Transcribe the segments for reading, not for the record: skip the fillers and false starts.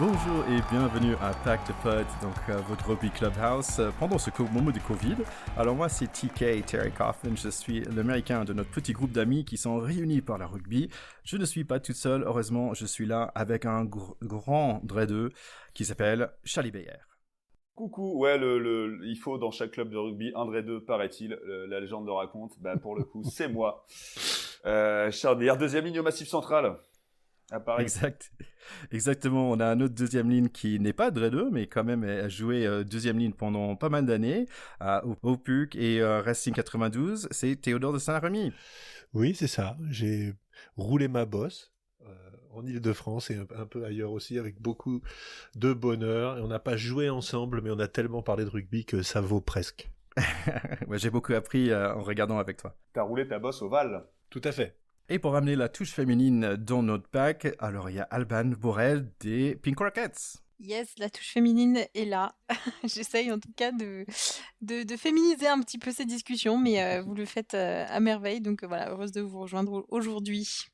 Bonjour et bienvenue à Pack the Pod, donc votre rugby clubhouse pendant ce moment du Covid. Alors moi c'est TK, Terry Coffin, je suis l'américain de notre petit groupe d'amis qui sont réunis par la rugby. Je ne suis pas tout seul, heureusement je suis là avec un grand dreadeux qui s'appelle Charlie Bayer. Coucou, ouais, il faut dans chaque club de rugby un dreadeux, paraît-il, la légende le raconte, pour le coup c'est moi. Charles Bayer, deuxième ligne au Massif Central. À Paris. Exactement, on a un autre deuxième ligne qui n'est pas dreadeux, mais quand même a joué deuxième ligne pendant pas mal d'années au PUC et Racing 92, c'est Théodore de Saint-Remy. Oui, c'est ça, j'ai roulé ma bosse en Île-de-France et un peu ailleurs aussi avec beaucoup de bonheur. Et on n'a pas joué ensemble, mais on a tellement parlé de rugby que ça vaut presque. Ouais, j'ai beaucoup appris en regardant avec toi. T'as roulé ta bosse au Val. Tout à fait. Et pour ramener la touche féminine dans notre pack, alors il y a Alban Borel des Pink Rockets. Yes, la touche féminine est là. J'essaye en tout cas de féminiser un petit peu ces discussions, mais vous le faites à merveille. Donc voilà, heureuse de vous rejoindre aujourd'hui.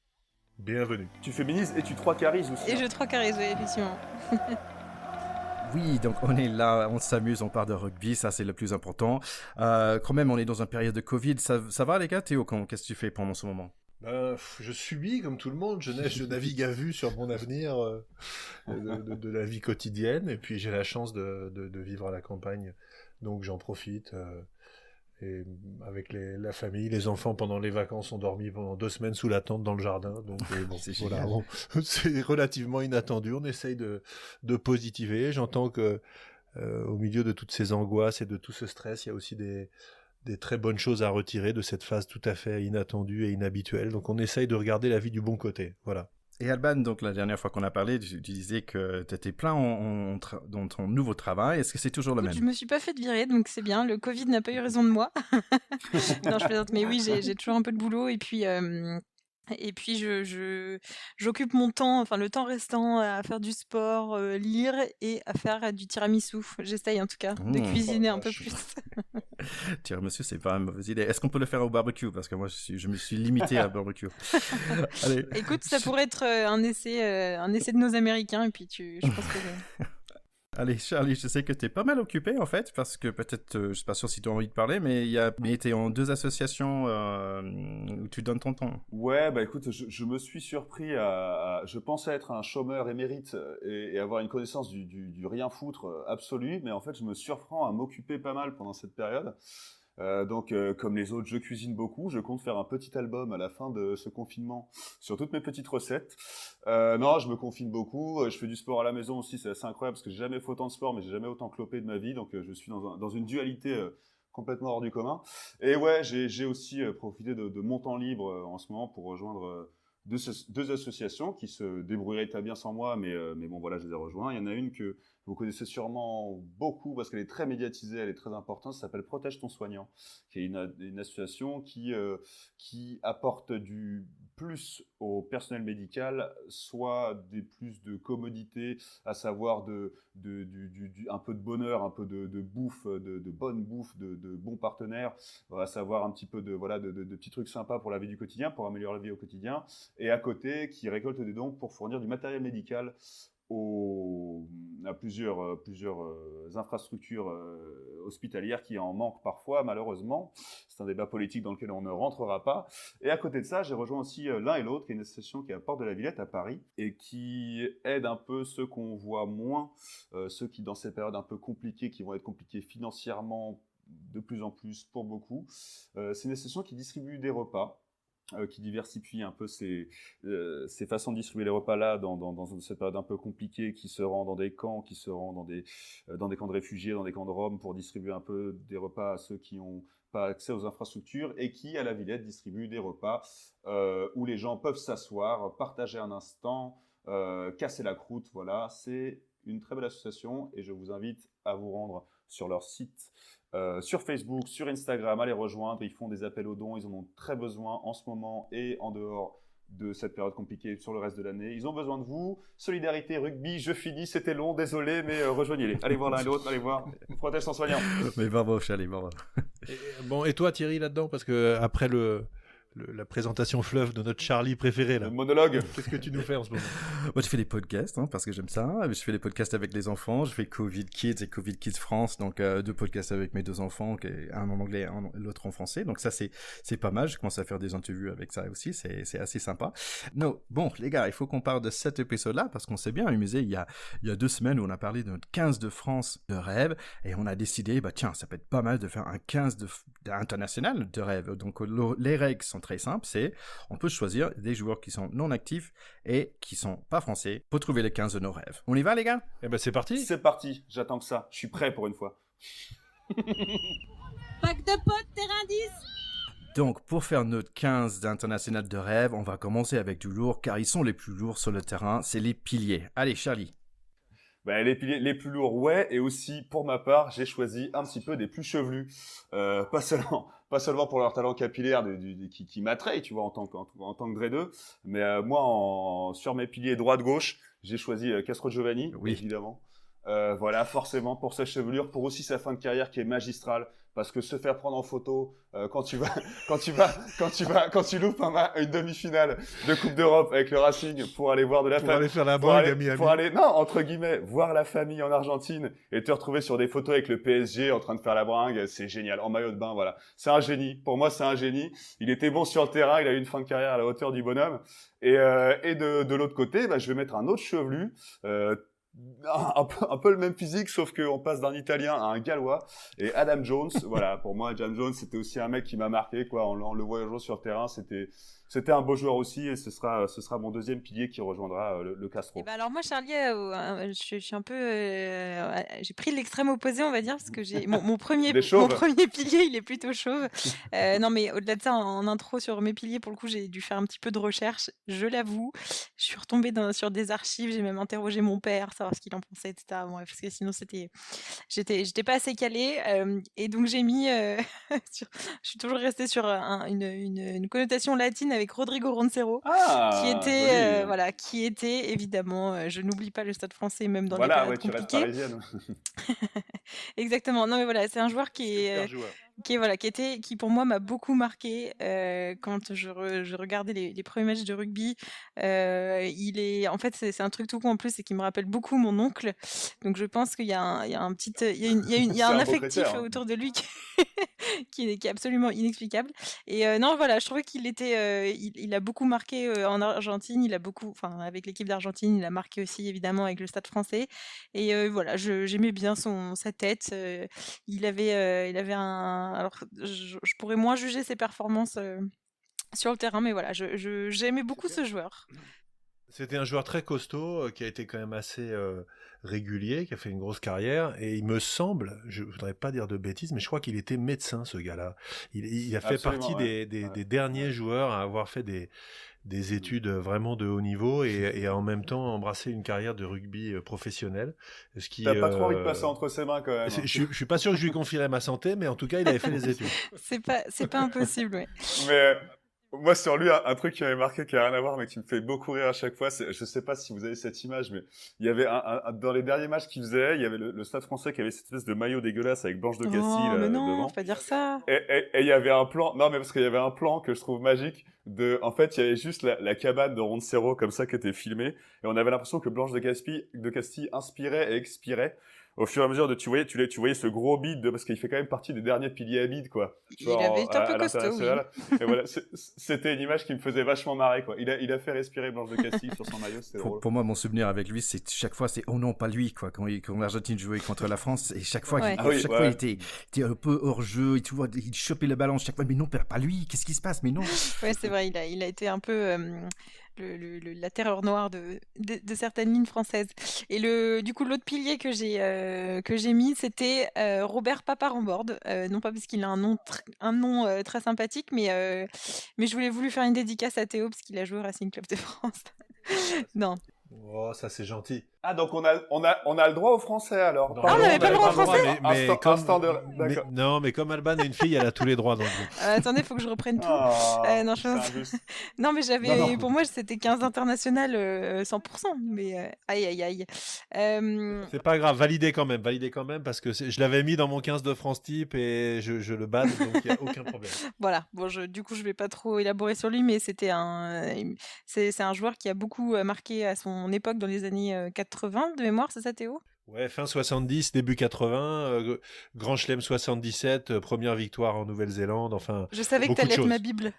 Bienvenue. Tu féminises et tu trois-carises aussi. Et je trois-carise, oui, effectivement. Oui, donc on est là, on s'amuse, on parle de rugby, ça c'est le plus important. Quand même, on est dans une période de Covid, ça va les gars, Théo, qu'est-ce que tu fais pendant ce moment ? Je subis comme tout le monde, je navigue à vue sur mon avenir de la vie quotidienne, et puis j'ai la chance de vivre à la campagne, donc j'en profite. Et avec la famille, les enfants pendant les vacances ont dormi pendant 2 semaines sous la tente dans le jardin, donc c'est relativement inattendu. On essaye de positiver. J'entends que au milieu de toutes ces angoisses et de tout ce stress, il y a aussi des très bonnes choses à retirer de cette phase tout à fait inattendue et inhabituelle. Donc on essaye de regarder la vie du bon côté. Voilà. Et Alban, donc la dernière fois qu'on a parlé, tu disais que tu étais plein dans ton nouveau travail. Est-ce que c'est toujours le même ? Je me suis pas fait virer, donc c'est bien. Le Covid n'a pas eu raison de moi. Non, je plaisante, mais oui, j'ai toujours un peu de boulot et puis j'occupe mon temps, enfin le temps restant à faire du sport, lire et à faire du tiramisu. J'essaye en tout cas de cuisiner un peu plus. Tiramisu, c'est pas une mauvaise idée. Est-ce qu'on peut le faire au barbecue ? Parce que moi, je me suis limité à barbecue. Allez. Écoute, ça pourrait être un essai de nos Américains et puis je pense que... Allez, Charlie, je sais que tu es pas mal occupé, en fait, parce que peut-être, je suis pas sûr si tu as envie de parler, mais tu es en 2 associations où tu donnes ton temps. Ouais, écoute, je me suis surpris je pensais être un chômeur émérite et avoir une connaissance du rien foutre absolu, mais en fait, je me surprends à m'occuper pas mal pendant cette période. Donc, comme les autres, je cuisine beaucoup. Je compte faire un petit album à la fin de ce confinement sur toutes mes petites recettes. Non, je me confine beaucoup. Je fais du sport à la maison aussi. C'est assez incroyable parce que j'ai jamais fait autant de sport, mais j'ai jamais autant clopé de ma vie. Donc, je suis dans une dualité complètement hors du commun. Et ouais, j'ai aussi profité de mon temps libre en ce moment pour rejoindre deux associations qui se débrouilleraient très bien sans moi, mais bon, voilà, je les ai rejoints. Il y en a une que vous connaissez sûrement beaucoup parce qu'elle est très médiatisée, elle est très importante, ça s'appelle Protège ton soignant, qui est une association qui apporte du plus au personnel médical, soit des plus de commodité, à savoir un peu de bonheur, un peu de bouffe, de bonne bouffe, de bons partenaires, à savoir un petit peu de petits trucs sympas pour la vie du quotidien, pour améliorer la vie au quotidien, et à côté, qui récolte des dons pour fournir du matériel médical à plusieurs infrastructures hospitalières qui en manquent parfois, malheureusement. C'est un débat politique dans lequel on ne rentrera pas. Et à côté de ça, j'ai rejoint aussi l'un et l'autre, qui est une association qui est à Porte de la Villette à Paris et qui aide un peu ceux qu'on voit moins, ceux qui, dans ces périodes un peu compliquées, qui vont être compliquées financièrement de plus en plus pour beaucoup. C'est une association qui distribue des repas, qui diversifie un peu ses façons de distribuer les repas là dans cette période un peu compliquée, qui se rend dans des camps, qui se rend dans des camps de réfugiés, dans des camps de Roms pour distribuer un peu des repas à ceux qui n'ont pas accès aux infrastructures, et qui à la Villette distribue des repas où les gens peuvent s'asseoir, partager un instant, casser la croûte. Voilà, c'est une très belle association et je vous invite à vous rendre sur leur site, sur Facebook, sur Instagram, à les rejoindre. Ils font des appels aux dons, ils en ont très besoin en ce moment et en dehors de cette période compliquée sur le reste de l'année. Ils ont besoin de vous. Solidarité, rugby, je finis, c'était long, désolé, mais rejoignez-les. Allez voir l'un et l'autre, allez voir. Protège ton soignant. Mais bravo, Charlie, bravo. Et toi Thierry là-dedans, parce que après la présentation fleuve de notre Charlie préféré, là. Le monologue. Qu'est-ce que tu nous fais en ce moment? Moi, je fais des podcasts, parce que j'aime ça. Je fais des podcasts avec les enfants. Je fais Covid Kids et Covid Kids France, donc 2 podcasts avec mes 2 enfants, un en anglais, l'autre en français. Donc ça, c'est pas mal. Je commence à faire des interviews avec ça aussi. C'est assez sympa. Non, bon, les gars, il faut qu'on parle de cet épisode-là, parce qu'on s'est bien amusé il y a 2 semaines où on a parlé de notre 15 de France de rêve, et on a décidé, tiens, ça peut être pas mal de faire un 15 international de rêve. Donc les règles sont très simples, c'est on peut choisir des joueurs qui sont non actifs et qui sont pas français pour trouver les 15 de nos rêves. On y va, les gars? Eh ben c'est parti. C'est parti, j'attends que ça. Je suis prêt pour une fois. Pack de potes, terrain 10. Donc, pour faire notre 15 d'international de rêve, on va commencer avec du lourd, car ils sont les plus lourds sur le terrain, c'est les piliers. Allez, Charlie. Les piliers les plus lourds, ouais, et aussi, pour ma part, j'ai choisi un petit peu des plus chevelus. Pas seulement pour leur talent capillaire qui m'attraye, tu vois, en tant que Dre 2, mais moi, sur mes piliers droite-gauche, j'ai choisi Castro Giovanni, oui. Évidemment. Voilà, forcément, pour sa chevelure, pour aussi sa fin de carrière qui est magistrale, parce que se faire prendre en photo quand tu loupes une demi-finale de Coupe d'Europe avec le Racing pour aller voir de la Pour famille, aller faire la bringue à Miami. pour aller, non, entre guillemets, voir la famille en Argentine et te retrouver sur des photos avec le PSG en train de faire la bringue, c'est génial, en maillot de bain, voilà. C'est un génie. Pour moi, c'est un génie. Il était bon sur le terrain, il a eu une fin de carrière à la hauteur du bonhomme. Et de l'autre côté, je vais mettre un autre chevelu, un peu le même physique, sauf qu'on passe d'un Italien à un Gallois. Et Adam Jones, voilà, pour moi, Adam Jones, c'était aussi un mec qui m'a marqué, quoi. En le voyant sur le terrain, c'était un beau joueur aussi, et ce sera mon deuxième pilier qui rejoindra le Castro. Et ben alors moi, Charlie, je suis un peu, j'ai pris l'extrême opposé, on va dire, parce que j'ai mon premier pilier, il est plutôt chauve. Non, mais au-delà de ça, en intro sur mes piliers, pour le coup, j'ai dû faire un petit peu de recherche, je l'avoue. Je suis retombée sur des archives, j'ai même interrogé mon père, savoir ce qu'il en pensait, etc. Bon, parce que sinon j'étais pas assez calée, et donc j'ai mis, je suis toujours restée sur une connotation latine avec Rodrigo Roncero, qui était évidemment, je n'oublie pas le Stade Français même dans les périodes compliquées. Tu restes parisienne. Exactement. Non mais voilà, c'est un joueur qui pour moi m'a beaucoup marqué quand je regardais les premiers matchs de rugby. En fait c'est un truc tout con en plus, c'est qu'il me rappelle beaucoup mon oncle. Donc je pense qu'il y a un affectif autour de lui qui est absolument inexplicable. Et non voilà, je trouvais qu'il était il a beaucoup marqué en Argentine, avec l'équipe d'Argentine, il a marqué aussi évidemment avec le Stade Français. Et voilà, j'aimais bien sa tête. Il avait alors je pourrais moins juger ses performances sur le terrain, mais voilà, j'aimais beaucoup ce joueur. C'était un joueur très costaud, qui a été quand même assez régulier, qui a fait une grosse carrière, et il me semble, je voudrais pas dire de bêtises, mais je crois qu'il était médecin, ce gars-là. Il a fait partie des derniers joueurs à avoir fait des études vraiment de haut niveau et en même temps embrasser une carrière de rugby professionnelle. T'as pas trop envie de passer entre ses mains quand même. Je suis pas sûr que je lui confierais ma santé, mais en tout cas, il avait fait les études. C'est pas impossible, ouais. Mais moi, sur lui, un truc qui m'avait marqué, qui a rien à voir, mais qui me fait beaucoup rire à chaque fois, je sais pas si vous avez cette image, mais il y avait dans les derniers matchs qu'il faisait, il y avait le Stade Français qui avait cette espèce de maillot dégueulasse avec Blanche de Castille mais non, devant. faut pas dire ça. Et il y avait un plan, non, mais parce qu'il y avait un plan que je trouve magique en fait, il y avait juste la cabane de Roncero comme ça qui était filmée, et on avait l'impression que Blanche de Castille inspirait et expirait. Au fur et à mesure tu voyais ce gros bide parce qu'il fait quand même partie des derniers piliers à bide, quoi. Il avait été un peu costaud, oui. Et voilà, c'était une image qui me faisait vachement marrer, quoi. Il a fait respirer Blanche de Castille sur son maillot, c'était drôle. Pour moi, mon souvenir avec lui, c'est chaque fois, c'est oh non, pas lui, quoi. Quand l'Argentine jouait contre la France, et chaque fois, il était un peu hors jeu, il chopait le ballon chaque fois, mais non, pas lui, qu'est-ce qui se passe, mais non. Ouais, c'est vrai, il a été un peu la terreur noire de certaines lignes françaises. Et du coup, l'autre pilier que j'ai mis, c'était Robert Paparamborde. Non pas parce qu'il a un nom très sympathique, mais je voulu faire une dédicace à Théo parce qu'il a joué au Racing Club de France. Non. Oh, ça c'est gentil. Ah, donc on a le droit au français alors. Non, Ah, on non, n'avait pas le droit au français. mais comme Alban est une fille, elle a tous les droits. Donc. Attendez, faut que je reprenne tout. Non, C'est injuste. non, mais Non. pour moi, c'était 15 international 100%. Mais aïe, aïe, aïe. C'est pas grave, validé quand même, parce que je l'avais mis dans mon 15 de France type et je le bade, donc il n'y a aucun problème. Voilà. Bon, du coup, je vais pas trop élaborer sur lui, mais c'est un joueur qui a beaucoup marqué à son époque dans les années 80 de mémoire, c'est ça, Théo? Ouais, fin 70, début 80, Grand Chelem 77, première victoire en Nouvelle-Zélande, enfin. Je savais que t'allais être ma Bible.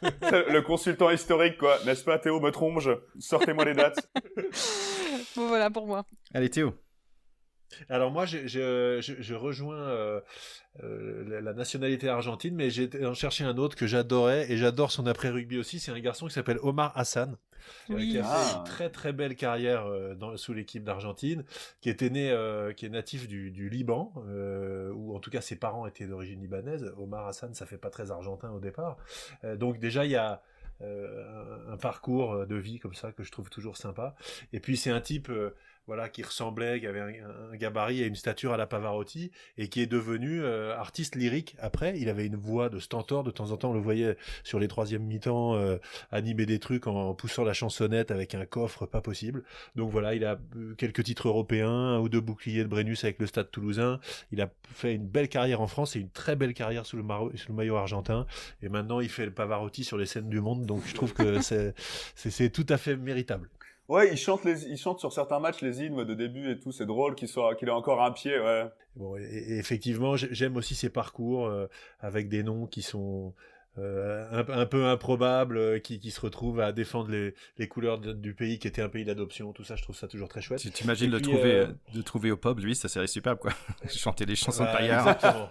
Le consultant historique, quoi. N'est-ce pas, Théo me trompe? Sortez-moi les dates. Bon, voilà pour moi. Allez, Théo. Alors moi, je rejoins la nationalité argentine, mais j'ai en cherché un autre que j'adorais, et j'adore son après-rugby aussi. C'est un garçon qui s'appelle Omar Hassan, qui a fait une très très belle carrière sous l'équipe d'Argentine, qui est natif du Liban, ou en tout cas ses parents étaient d'origine libanaise. Omar Hassan, ça fait pas très argentin au départ. Donc déjà, il y a un parcours de vie comme ça que je trouve toujours sympa. Et puis c'est un type qui ressemblait, qui avait un gabarit et une stature à la Pavarotti, et qui est devenu artiste lyrique après. Il avait une voix de stentor, de temps en temps on le voyait sur les troisièmes mi-temps animer des trucs en poussant la chansonnette avec un coffre pas possible. Donc voilà, il a quelques titres européens, 1 ou 2 boucliers de Brennus avec le Stade Toulousain. Il a fait une belle carrière en France et une très belle carrière sous le maillot argentin, et maintenant il fait le Pavarotti sur les scènes du monde, donc je trouve que c'est tout à fait méritable. Ouais, il chante sur certains matchs les hymnes de début et tout, c'est drôle qu'il ait encore un pied, ouais. Bon, et effectivement, j'aime aussi ces parcours avec des noms qui sont un peu improbables, qui se retrouvent à défendre les couleurs du pays qui était un pays d'adoption. Tout ça, je trouve ça toujours très chouette. Tu t'imagines de trouver au pub, lui, ça serait superbe, quoi. Chanter des chansons de carrière. Exactement.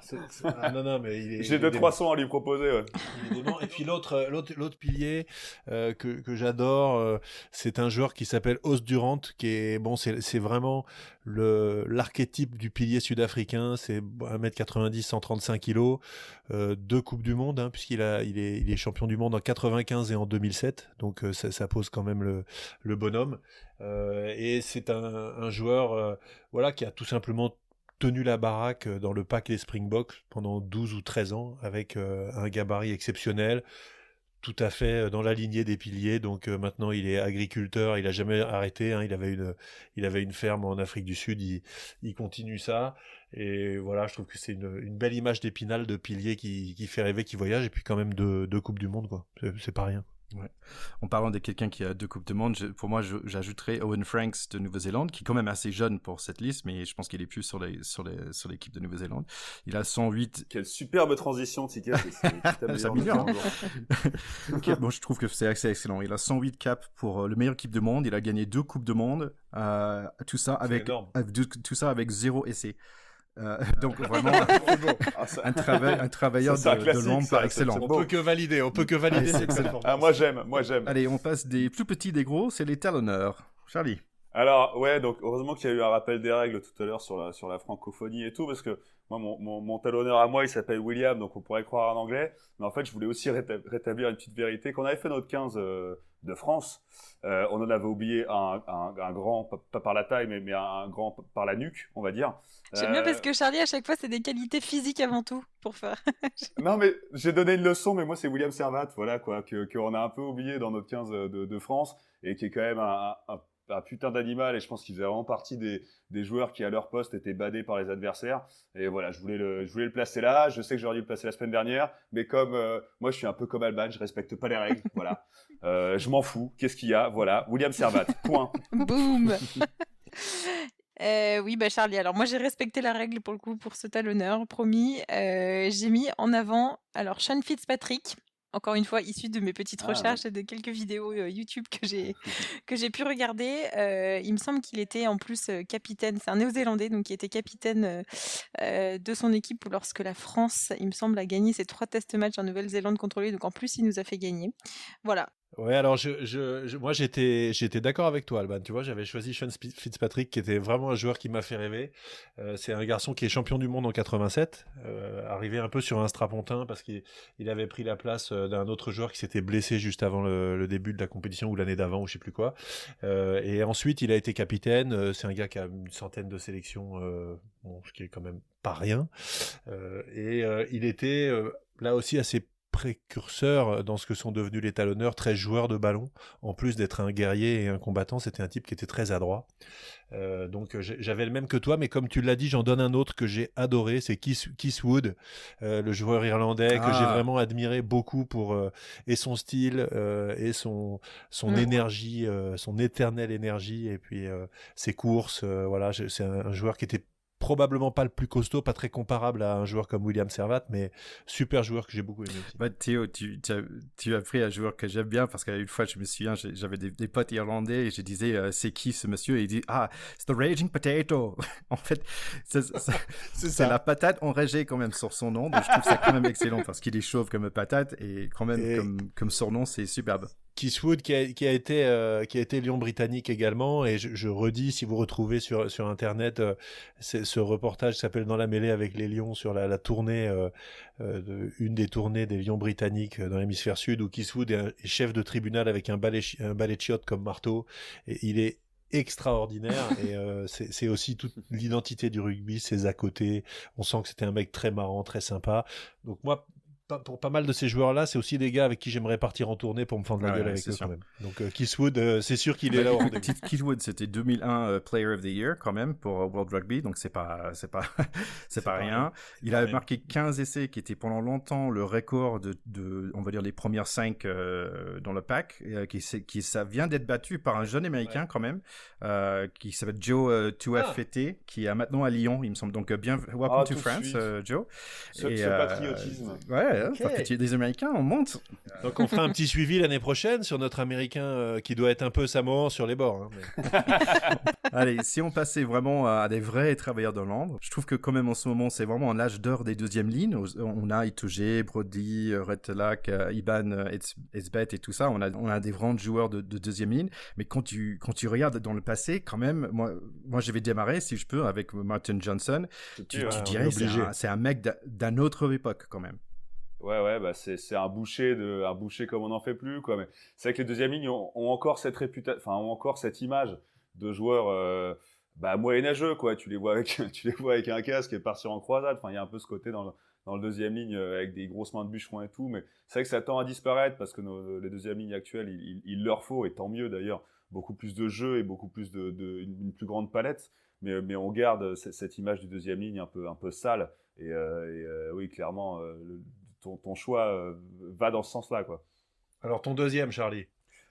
Non, mais j'ai 2-3 sons à lui proposer, ouais. Et puis l'autre pilier que j'adore, c'est un joueur qui s'appelle Os Durant, qui est c'est vraiment l'archétype du pilier sud-africain. C'est 1m90, 135 kg, 2 coupes du monde, hein, puisqu'il est champion du monde en 95 et en 2007, donc ça pose quand même le bonhomme, et c'est un joueur qui a tout simplement tenu la baraque dans le pack des Springboks pendant 12 ou 13 ans avec un gabarit exceptionnel, tout à fait dans la lignée des piliers. Donc maintenant il est agriculteur, il a jamais arrêté, hein, il avait une ferme en Afrique du Sud, il continue ça, et voilà, je trouve que c'est une belle image d'Épinal, de pilier qui fait rêver, qui voyage, et puis quand même deux coupes du monde, quoi. C'est pas rien. Ouais. En parlant de quelqu'un qui a 2 coupes du monde, pour moi, j'ajouterais Owen Franks de Nouvelle-Zélande, qui est quand même assez jeune pour cette liste, mais je pense qu'il est plus sur l'équipe de Nouvelle-Zélande. Il a 108. Quelle superbe transition, Tika. Ça m'améliore. Okay, bon, je trouve que c'est assez excellent. Il a 108 caps pour le meilleur équipe du monde. Il a gagné 2 coupes du monde. Tout ça avec 0 essai. Donc vraiment un travailleur de l'ombre par excellence. On peut que valider cette performance. Ah, moi j'aime. Allez, on passe des plus petits des gros, c'est les talonneurs. Charlie. Alors ouais, donc heureusement qu'il y a eu un rappel des règles tout à l'heure sur la francophonie et tout, parce que moi mon talonneur à moi il s'appelle William, donc on pourrait croire en anglais, mais en fait je voulais aussi rétablir une petite vérité. Quand on avait fait notre 15 de France, on en avait oublié un grand, pas par la taille, mais un grand par la nuque, on va dire. J'aime bien parce que Charlie, à chaque fois, c'est des qualités physiques avant tout pour faire. Non, mais j'ai donné une leçon, mais moi, c'est William Servat, voilà, quoi, qu'on a un peu oublié dans notre 15 de France, et qui est quand même un putain d'animal, et je pense qu'il faisait vraiment partie des joueurs qui, à leur poste, étaient badés par les adversaires. Et voilà, je voulais le placer là. Je sais que j'aurais dû le placer la semaine dernière, mais comme moi, je suis un peu comme Alban, je respecte pas les règles, voilà. Je m'en fous. Qu'est-ce qu'il y a? Voilà, William Servat, point. Boum. Oui, Charlie, alors moi j'ai respecté la règle pour le coup pour ce talonneur, promis. J'ai mis en avant Sean Fitzpatrick, encore une fois issu de mes petites recherches et de quelques vidéos YouTube que j'ai pu regarder. Il me semble qu'il était en plus capitaine, c'est un Néo-Zélandais, donc il était capitaine de son équipe lorsque la France, il me semble, a gagné ses 3 test matchs en Nouvelle-Zélande contre lui, donc en plus il nous a fait gagner. Voilà. Ouais, alors moi j'étais d'accord avec toi, Alban. Tu vois, j'avais choisi Sean Fitzpatrick, qui était vraiment un joueur qui m'a fait rêver. C'est un garçon qui est champion du monde en 87, arrivé un peu sur un strapontin parce qu'il avait pris la place d'un autre joueur qui s'était blessé juste avant le début de la compétition ou l'année d'avant ou je sais plus quoi. Et ensuite, il a été capitaine. C'est un gars qui a une centaine de sélections, bon, ce qui est quand même pas rien. Il était là aussi assez précurseur dans ce que sont devenus les talonneurs, très joueurs de ballon. En plus d'être un guerrier et un combattant, c'était un type qui était très adroit. Donc j'avais le même que toi, mais comme tu l'as dit, j'en donne un autre que j'ai adoré, c'est Keith Wood, le joueur irlandais que j'ai vraiment admiré beaucoup pour et son style et son énergie, son éternelle énergie, et puis ses courses. Voilà, c'est un joueur qui était probablement pas le plus costaud, pas très comparable à un joueur comme William Servat, mais super joueur que j'ai beaucoup aimé aussi. Bah, Théo, tu as pris un joueur que j'aime bien parce qu'une fois, je me souviens, j'avais des potes irlandais et je disais, c'est qui ce monsieur? Et il dit, c'est the Raging Potato. En fait, c'est la patate enragée quand même sur son nom. Donc je trouve ça quand même excellent parce qu'il est chauve comme patate et quand même comme surnom, c'est superbe. Keith Wood qui a été Lion britannique également, et je redis, si vous retrouvez sur internet ce reportage qui s'appelle Dans la mêlée avec les Lions sur la tournée une des tournées des Lions britanniques dans l'hémisphère sud, où Keith Wood est chef de tribunal avec un balai de chiottes comme marteau, et il est extraordinaire. Et c'est aussi toute l'identité du rugby, ses à côté. On sent que c'était un mec très marrant, très sympa. Donc moi, pour pas mal de ces joueurs-là, c'est aussi des gars avec qui j'aimerais partir en tournée pour me fendre la gueule avec eux quand même. Donc Keith Wood, c'est sûr qu'il est là au rendez-vous. Keith Wood, c'était 2001 Player of the Year quand même pour World Rugby, donc c'est pas rien. Il a marqué 15 essais, qui était pendant longtemps le record de on va dire les premières 5 dans le pack, qui ça vient d'être battu par un jeune américain quand même, qui s'appelle Joe Tuafete, qui est maintenant à Lyon, il me semble. Donc welcome to France, Joe. Ce patriotisme. Ouais. Parce que tu es des Américains, on monte. Donc on fera un petit suivi l'année prochaine sur notre Américain qui doit être un peu samoan sur les bords. Allez, si on passait vraiment à des vrais travailleurs de l'ombre, je trouve que quand même en ce moment, c'est vraiment un âge d'or des deuxièmes lignes. On a Itoje, Brody, Retelak, Iban, Esbet et tout ça. On a des grands joueurs de deuxième ligne. Mais quand tu regardes dans le passé, quand même, moi je vais démarrer, si je peux, avec Martin Johnson. Tu dirais c'est un mec d'une autre époque quand même. Ouais, bah c'est un boucher comme on n'en fait plus, quoi. Mais c'est vrai que les deuxièmes lignes ont encore cette réputation, enfin ont encore cette image de joueurs moyenâgeux, quoi. Tu les vois avec un casque et partir en croisade. Enfin, il y a un peu ce côté dans le deuxième ligne avec des grosses mains de bûcheron et tout. Mais c'est vrai que ça tend à disparaître parce que les deuxièmes lignes actuelles, il leur faut, et tant mieux d'ailleurs, beaucoup plus de jeux et beaucoup plus une plus grande palette. Mais on garde cette image du deuxième ligne un peu sale. Et oui, clairement. Ton choix va dans ce sens-là, quoi. Alors, ton deuxième, Charlie.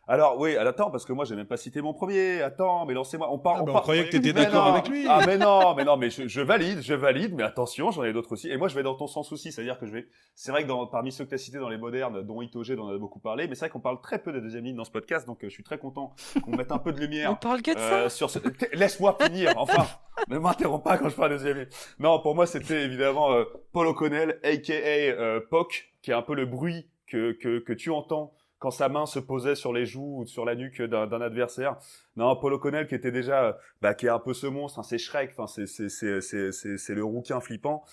Alors, oui, attends, parce que moi, j'ai même pas cité mon premier. Attends, mais lancez-moi. On croyait que tu étais d'accord avec lui. Ah, mais non, mais je valide, mais attention, j'en ai d'autres aussi. Et moi, je vais dans ton sens aussi, c'est-à-dire que c'est vrai que parmi ceux que tu as cités dans les modernes, dont Itoje, dont on a beaucoup parlé, mais c'est vrai qu'on parle très peu des deuxièmes lignes dans ce podcast, donc je suis très content qu'on mette un peu de lumière. On parle que de ça. Laisse-moi finir, enfin. Ne m'interromps pas quand je parle de deuxième ligne. Non, pour moi, c'était évidemment Paul O'Connell, a.k.a. Poc, qui est un peu le bruit que tu entends quand sa main se posait sur les joues ou sur la nuque d'un adversaire. Non, Paul O'Connell qui était déjà, qui est un peu ce monstre, hein, c'est Shrek, enfin c'est le rouquin flippant.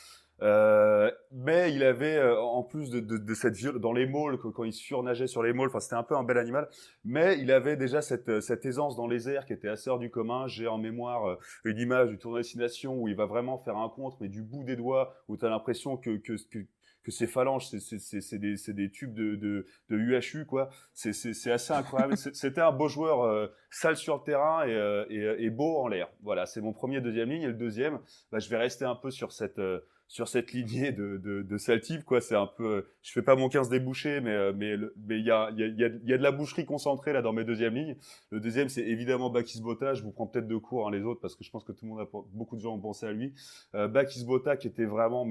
Mais il avait en plus de cette violence dans les mauls, quand il surnageait sur les mauls, enfin c'était un peu un bel animal, mais il avait déjà cette aisance dans les airs qui était assez hors du commun. J'ai en mémoire une image du tournoi Destination où il va vraiment faire un contre, mais du bout des doigts, où tu as l'impression que ses phalanges, c'est des tubes de UHU, quoi. C'est assez incroyable. C'était un beau joueur, sale sur le terrain et beau en l'air. Voilà, c'est mon premier deuxième ligne. Et le deuxième, je vais rester un peu sur cette lignée de sale type, quoi. C'est un peu, je fais pas mon 15 débouché, mais il y a de la boucherie concentrée là dans mes deuxièmes lignes. Le deuxième, c'est évidemment Bakis Bota. Je vous prends peut-être de court, hein, les autres, parce que je pense que beaucoup de gens ont pensé à lui. Bakis Bota qui était vraiment,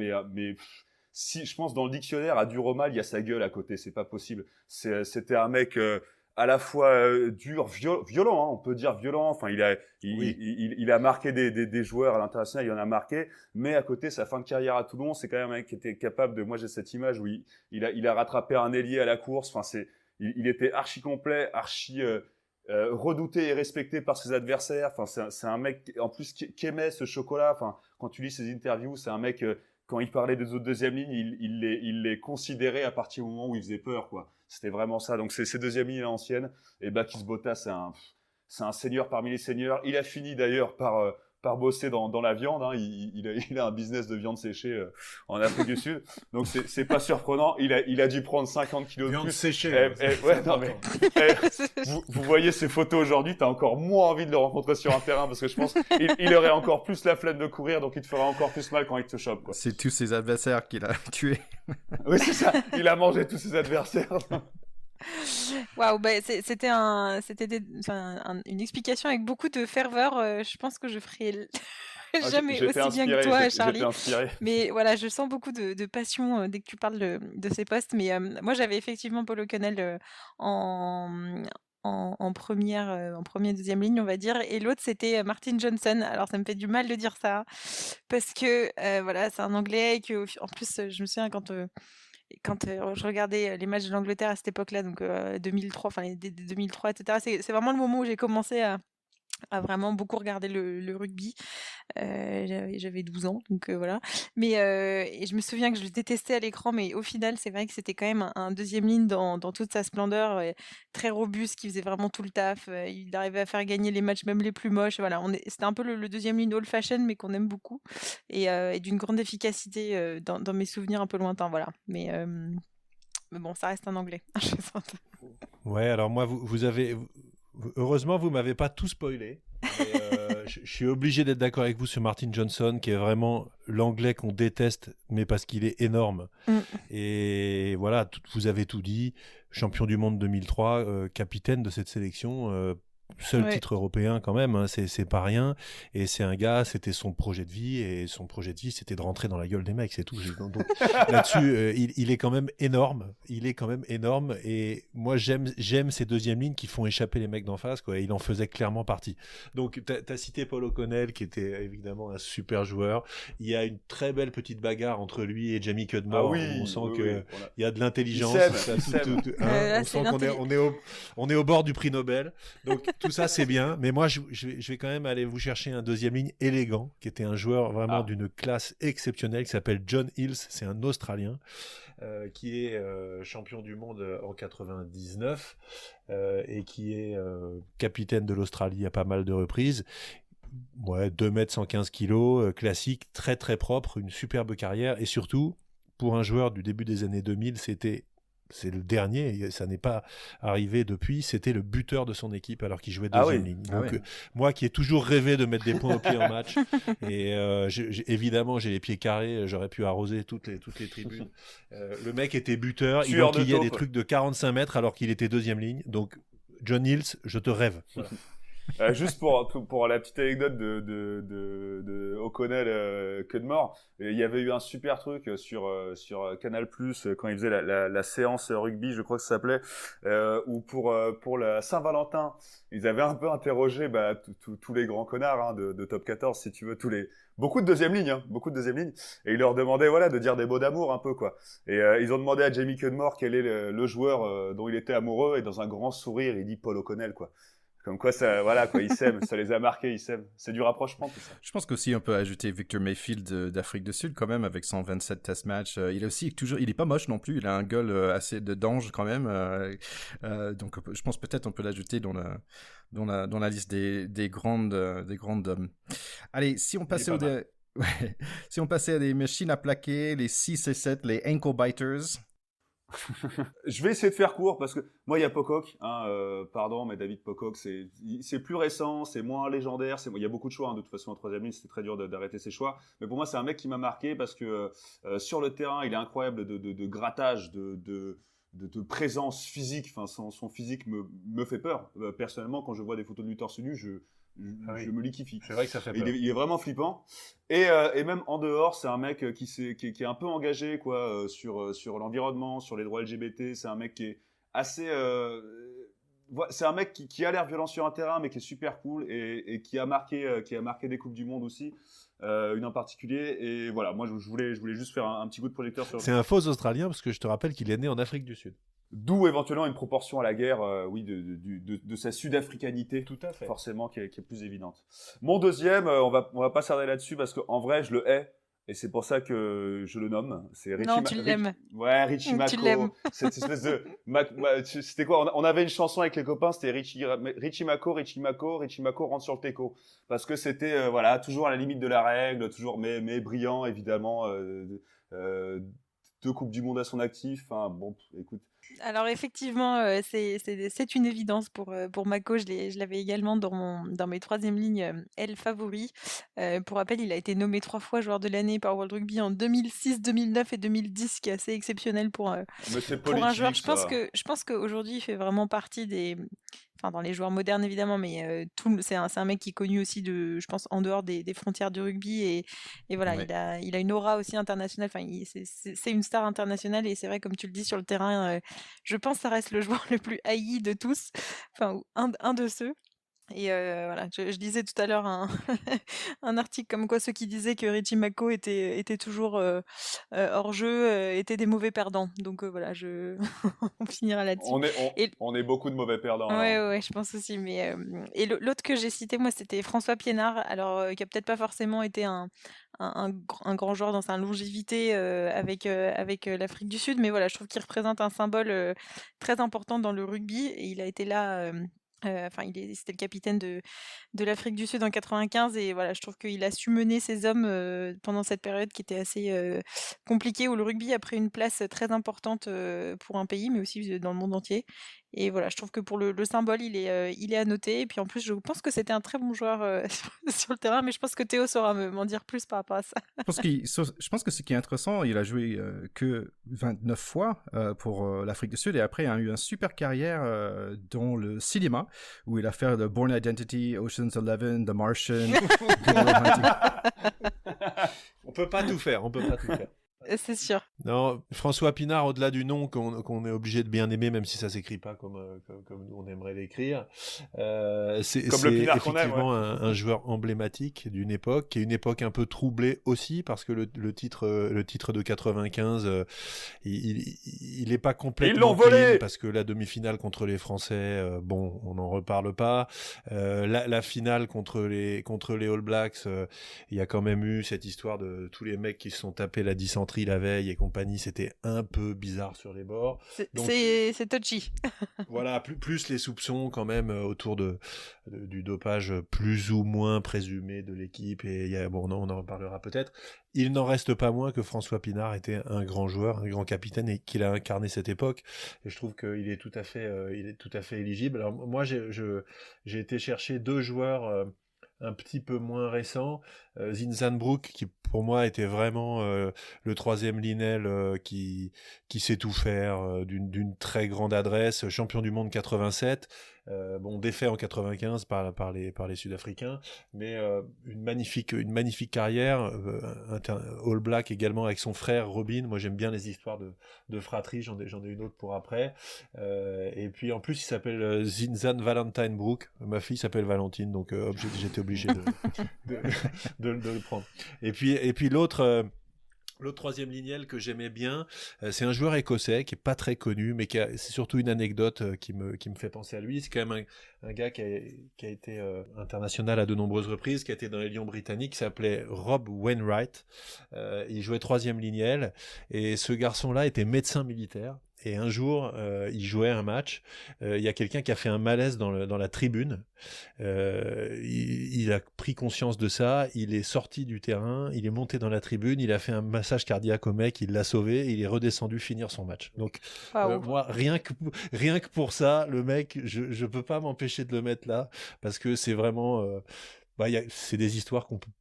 si je pense dans le dictionnaire à dur au mal, il y a sa gueule à côté, c'est pas possible. C'était un mec à la fois dur, violent, hein, on peut dire violent. Enfin, il a marqué des joueurs à l'international, il en a marqué. Mais à côté, sa fin de carrière à Toulon, c'est quand même un mec qui était capable de. Moi, j'ai cette image où il a rattrapé un ailier à la course. Enfin, il était archi complet, archi redouté et respecté par ses adversaires. Enfin, c'est un mec en plus qui aimait ce chocolat. Enfin, quand tu lis ses interviews, c'est un mec quand il parlait des autres deuxième lignes, il les considérait à partir du moment où il faisait peur, quoi. C'était vraiment ça. Donc c'est deuxième lignes anciennes. Et Bakis Bottas, c'est un seigneur parmi les seigneurs. Il a fini d'ailleurs par bosser dans la viande. Hein. Il a un business de viande séchée en Afrique du Sud. Donc c'est pas surprenant. Il a dû prendre 50 kilos de plus. Viande séchée. Ouais, non mais vous voyez ces photos aujourd'hui, t'as encore moins envie de le rencontrer sur un terrain parce que je pense qu'il aurait encore plus la flemme de courir, donc il te fera encore plus mal quand il te chope, quoi. C'est tous ses adversaires qu'il a tués. Oui, c'est ça. Il a mangé tous ses adversaires. Waouh, bah, c'était une explication avec beaucoup de ferveur. Je pense que je ferai jamais aussi bien que toi, Charlie. Mais voilà, je sens beaucoup de passion dès que tu parles de ces postes. Mais moi, j'avais effectivement Paul O'Connell en première, deuxième ligne, on va dire. Et l'autre, c'était Martin Johnson. Alors, ça me fait du mal de dire ça parce que voilà, c'est un Anglais et que, en plus, je me souviens quand je regardais les matchs de l'Angleterre à cette époque-là, donc 2003, enfin 2003, etc. C'est vraiment le moment où j'ai commencé à vraiment beaucoup regarder le rugby. J'avais 12 ans, donc voilà. Mais et je me souviens que je le détestais à l'écran, mais au final, c'est vrai que c'était quand même un deuxième ligne dans toute sa splendeur, très robuste, qui faisait vraiment tout le taf. Il arrivait à faire gagner les matchs, même les plus moches. Voilà, c'était un peu le deuxième ligne old fashion, mais qu'on aime beaucoup, et d'une grande efficacité dans mes souvenirs un peu lointains. Voilà. Mais bon, ça reste un Anglais. Ouais, alors moi, vous avez... Heureusement, vous m'avez pas tout spoilé. Je suis obligé d'être d'accord avec vous sur Martin Johnson, qui est vraiment l'anglais qu'on déteste, mais parce qu'il est énorme. Et voilà, vous avez tout dit. Champion du monde 2003, capitaine de cette sélection. Seul titre européen quand même, hein, c'est pas rien. Et c'est un gars, c'était son projet de vie, et son projet de vie, c'était de rentrer dans la gueule des mecs, c'est tout. Donc là-dessus, il est quand même énorme. Il est quand même énorme. Et moi, j'aime ces deuxièmes lignes qui font échapper les mecs d'en face, quoi. Il en faisait clairement partie. Donc, t'as cité Paul O'Connell, qui était évidemment un super joueur. Il y a une très belle petite bagarre entre lui et Jamie Cudmore. On sent qu'il y a de l'intelligence. On sent qu'on est au bord du prix Nobel. Donc, tout ça, c'est bien. Mais moi, je vais quand même aller vous chercher un deuxième ligne élégant, qui était un joueur vraiment d'une classe exceptionnelle, qui s'appelle John Hills. C'est un Australien qui est champion du monde en 99 et qui est capitaine de l'Australie à pas mal de reprises. Ouais, 2 mètres 115 kilos, classique, très très propre, une superbe carrière. Et surtout, pour un joueur du début des années 2000, c'est le dernier, ça n'est pas arrivé depuis, c'était le buteur de son équipe alors qu'il jouait deuxième ligne. Donc moi qui ai toujours rêvé de mettre des points au pied en match, et évidemment j'ai les pieds carrés, j'aurais pu arroser toutes les tribunes. Le mec était buteur, il enquillait des trucs de 45 mètres alors qu'il était deuxième ligne. Donc John Hills, je te rêve. Voilà. Juste pour la petite anecdote de O'Connell Cudmore, il y avait eu un super truc sur Canal+ quand il faisait la séance rugby, je crois que ça s'appelait, où pour la Saint-Valentin, ils avaient un peu interrogé tous les grands connards, hein, de Top 14, si tu veux, beaucoup de deuxième ligne, et ils leur demandaient de dire des mots d'amour un peu, quoi. Et ils ont demandé à Jamie Cudmore quel est le joueur dont il était amoureux, et dans un grand sourire, il dit Paul O'Connell, quoi. Comme quoi, ça, voilà, quoi, ils s'aiment, ça les a marqués, ils s'aiment. C'est du rapprochement, tout ça. Je pense qu'aussi on peut ajouter Victor Mayfield d'Afrique du Sud, quand même, avec son 27 test match. Il est aussi toujours, il est pas moche non plus, il a un gueule assez de danger quand même. Donc, je pense peut-être on peut l'ajouter dans la liste des grandes hommes. Allez, si on passait si on passait à des machines à plaquer, les 6 et 7, les ankle biters. Je vais essayer de faire court parce que moi il y a Pocock, pardon, mais David Pocock, c'est plus récent, c'est moins légendaire, il y a beaucoup de choix, hein, de toute façon en troisième ligne c'était très dur d'arrêter ses choix, mais pour moi c'est un mec qui m'a marqué parce que sur le terrain il est incroyable de grattage, de présence physique. Enfin son physique me fait peur personnellement. Quand je vois des photos de lui torse nu, je me liquéfie. C'est vrai que ça fait peur. Il est vraiment flippant. Et même en dehors, c'est un mec qui est un peu engagé, quoi, sur l'environnement, sur les droits LGBT. C'est un mec qui est assez... c'est un mec qui a l'air violent sur un terrain, mais qui est super cool et qui a marqué des Coupes du Monde aussi. Une en particulier. Et voilà, moi je voulais juste faire un petit coup de projecteur sur... C'est un faux Australien, parce que je te rappelle qu'il est né en Afrique du Sud. D'où éventuellement une proportion à la guerre, oui, de sa sud-africanité, tout à fait, forcément, qui est plus évidente. Mon deuxième, on va pas s'arrêter là-dessus parce qu'en vrai, je le hais. Et c'est pour ça que je le nomme. C'est Richie Non, tu l'aimes. Ouais, Richie Tu l'aimes. Mako. Cette espèce de. C'était quoi? On avait une chanson avec les copains, c'était Richie Mako rentre sur le teco. Parce que c'était, voilà, toujours à la limite de la règle, toujours, mais brillant, évidemment. Deux Coupes du Monde à son actif. Enfin, bon, écoute. Alors effectivement, c'est une évidence pour Mako. Je l'avais également dans mes troisième lignes L favoris. Pour rappel, il a été nommé 3 fois joueur de l'année par World Rugby en 2006, 2009 et 2010, ce qui est assez exceptionnel pour un joueur. Je pense qu'aujourd'hui, il fait vraiment partie des... Enfin, dans les joueurs modernes évidemment, mais c'est un mec qui est connu aussi je pense, en dehors des frontières du rugby et voilà, Ouais. il a une aura aussi internationale. Enfin, c'est une star internationale et c'est vrai, comme tu le dis, sur le terrain, je pense que ça reste le joueur le plus haï de tous, enfin, ou un de ceux. Et voilà, je lisais tout à l'heure un article comme quoi ceux qui disaient que Richie Mako était toujours hors jeu étaient des mauvais perdants. Donc voilà, on finira là-dessus. On est beaucoup de mauvais perdants. Ouais, je pense aussi. Mais et l'autre que j'ai cité, moi, c'était François Piénard, alors qui a peut-être pas forcément été un grand joueur dans sa longévité avec l'Afrique du Sud, mais voilà, je trouve qu'il représente un symbole très important dans le rugby et il a été là. Enfin, c'était le capitaine de l'Afrique du Sud en 95 et voilà, je trouve qu'il a su mener ses hommes pendant cette période qui était assez compliquée où le rugby a pris une place très importante pour un pays, mais aussi dans le monde entier. Et voilà, je trouve que pour le symbole, il est à noter. Et puis en plus, je pense que c'était un très bon joueur sur le terrain, mais je pense que Théo saura m'en dire plus par rapport à ça. Je pense que ce qui est intéressant, il a joué que 29 fois pour l'Afrique du Sud et après il a eu une super carrière dans le cinéma où il a fait The Bourne Identity, Ocean's 11, The Martian. On peut pas tout faire. C'est sûr. Non, François Pinard, au-delà du nom qu'on est obligé de bien aimer, même si ça s'écrit pas comme nous on aimerait l'écrire, c'est effectivement un joueur emblématique d'une époque, qui est une époque un peu troublée aussi, parce que le titre de 95, il est pas complètement ils l'ont volé parce que la demi-finale contre les Français, bon, on n'en reparle pas. La finale contre les All Blacks, il y a quand même eu cette histoire de tous les mecs qui se sont tapés la dysenterie la veille et compagnie, c'était un peu bizarre sur les bords. C'est touchy. Voilà, plus les soupçons quand même autour du dopage plus ou moins présumé de l'équipe, et bon, on en reparlera peut-être. Il n'en reste pas moins que François Pinard était un grand joueur, un grand capitaine, et qu'il a incarné cette époque, et je trouve qu'il est tout à fait éligible. Alors moi, j'ai été chercher 2 joueurs un petit peu moins récents, Zinzan Brook, qui pour moi était vraiment le troisième Linel qui sait tout faire, d'une très grande adresse, champion du monde 87, bon, défait en 95 par les Sud-Africains, mais une magnifique carrière, All Black également avec son frère Robin. Moi j'aime bien les histoires de fratrie, j'en ai une autre pour après, et puis en plus il s'appelle Zinzan Valentine Brook, ma fille s'appelle Valentine, donc j'étais obligé de le prendre. Et puis l'autre troisième lignel que j'aimais bien, c'est un joueur écossais qui est pas très connu, mais c'est surtout une anecdote qui me fait penser à lui. C'est quand même un gars qui a été international à de nombreuses reprises, qui a été dans les Lions britanniques, qui s'appelait Rob Wainwright. Il jouait troisième lignel, et ce garçon-là était médecin militaire. Et un jour, il jouait un match, il y a quelqu'un qui a fait un malaise dans la tribune, il a pris conscience de ça, il est sorti du terrain, il est monté dans la tribune, il a fait un massage cardiaque au mec, il l'a sauvé, et il est redescendu finir son match. Donc moi, rien que pour ça, le mec, je peux pas m'empêcher de le mettre là, parce que c'est vraiment... c'est des histoires qu'on peut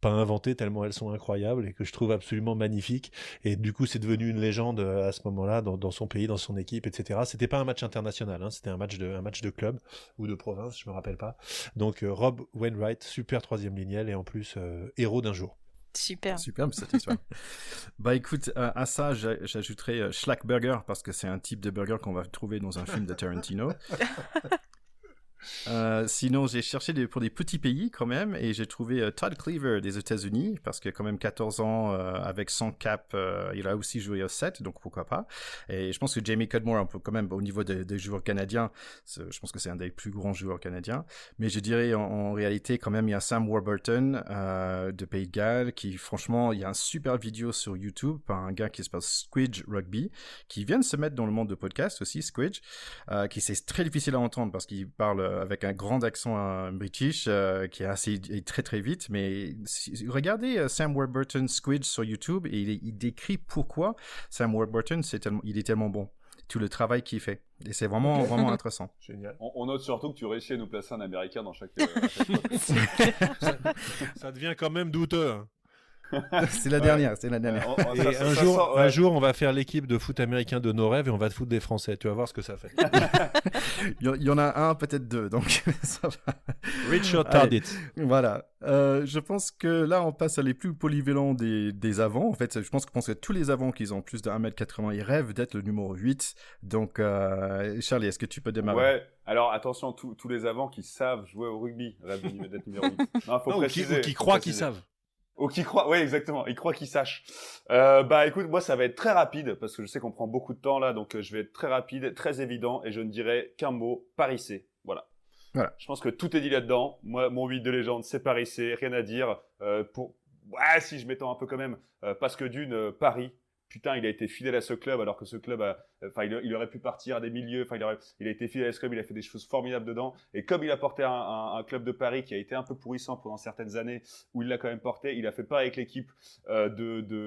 pas inventées tellement elles sont incroyables et que je trouve absolument magnifiques, et du coup c'est devenu une légende à ce moment-là dans son pays, dans son équipe, etc. C'était pas un match international, hein, c'était un match de club ou de province, je me rappelle pas. Donc Rob Wainwright, super troisième lignel, et en plus héros d'un jour. Superbe cette histoire. Bah écoute, à ça j'ajouterais Schlackburger, parce que c'est un type de burger qu'on va trouver dans un film de Tarantino. Sinon, j'ai cherché pour des petits pays quand même, et j'ai trouvé Todd Cleaver des États-Unis, parce que quand même 14 ans avec 100 caps, il a aussi joué au 7, donc pourquoi pas. Et je pense que Jamie Cudmore, un peu quand même au niveau des joueurs canadiens, je pense que c'est un des plus grands joueurs canadiens. Mais je dirais en réalité quand même, il y a Sam Warburton de Pays de Galles, qui franchement, il y a un super vidéo sur YouTube par un gars qui s'appelle Squidge Rugby, qui vient de se mettre dans le monde de podcast aussi, Squidge, qui c'est très difficile à entendre parce qu'il parle avec un grand accent british qui est assez très très vite, mais regardez Sam Warburton Squidge sur YouTube et il décrit pourquoi Sam Warburton il est tellement bon, tout le travail qu'il fait, et c'est vraiment vraiment intéressant. Génial. On note surtout que tu réussis à nous placer un Américain dans chaque Ça devient quand même douteux. C'est la dernière. Et un jour, on va faire l'équipe de foot américain de nos rêves et on va te foutre des Français. Tu vas voir ce que ça fait. Il y en a un, peut-être deux, donc ça va. Richard Tardit. Voilà. Je pense que là, on passe à les plus polyvalents des avants. En fait, je pense que tous les avants qui ont plus de 1m80, ils rêvent d'être le numéro 8. Donc, Charlie, est-ce que tu peux démarrer? Ouais. Alors, attention, tous les avants qui savent jouer au rugby rêvent d'être numéro 8. Non, faut préciser. Ou qui croient qu'ils savent. Ou qui croient, oui, exactement. Ils croient qu'ils sachent. Écoute, moi, ça va être très rapide parce que je sais qu'on prend beaucoup de temps là, donc je vais être très rapide, très évident, et je ne dirai qu'un mot: Paris C. Voilà. Je pense que tout est dit là-dedans. Moi, mon 8 de légende, c'est Paris C. Rien à dire. Si je m'étends un peu quand même, parce que Paris. Putain, il a été fidèle à ce club, alors que ce club il aurait pu partir à des milieux. Il a été fidèle à ce club, il a fait des choses formidables dedans. Et comme il a porté un club de Paris qui a été un peu pourrissant pendant certaines années, où il l'a quand même porté, il a fait pareil avec l'équipe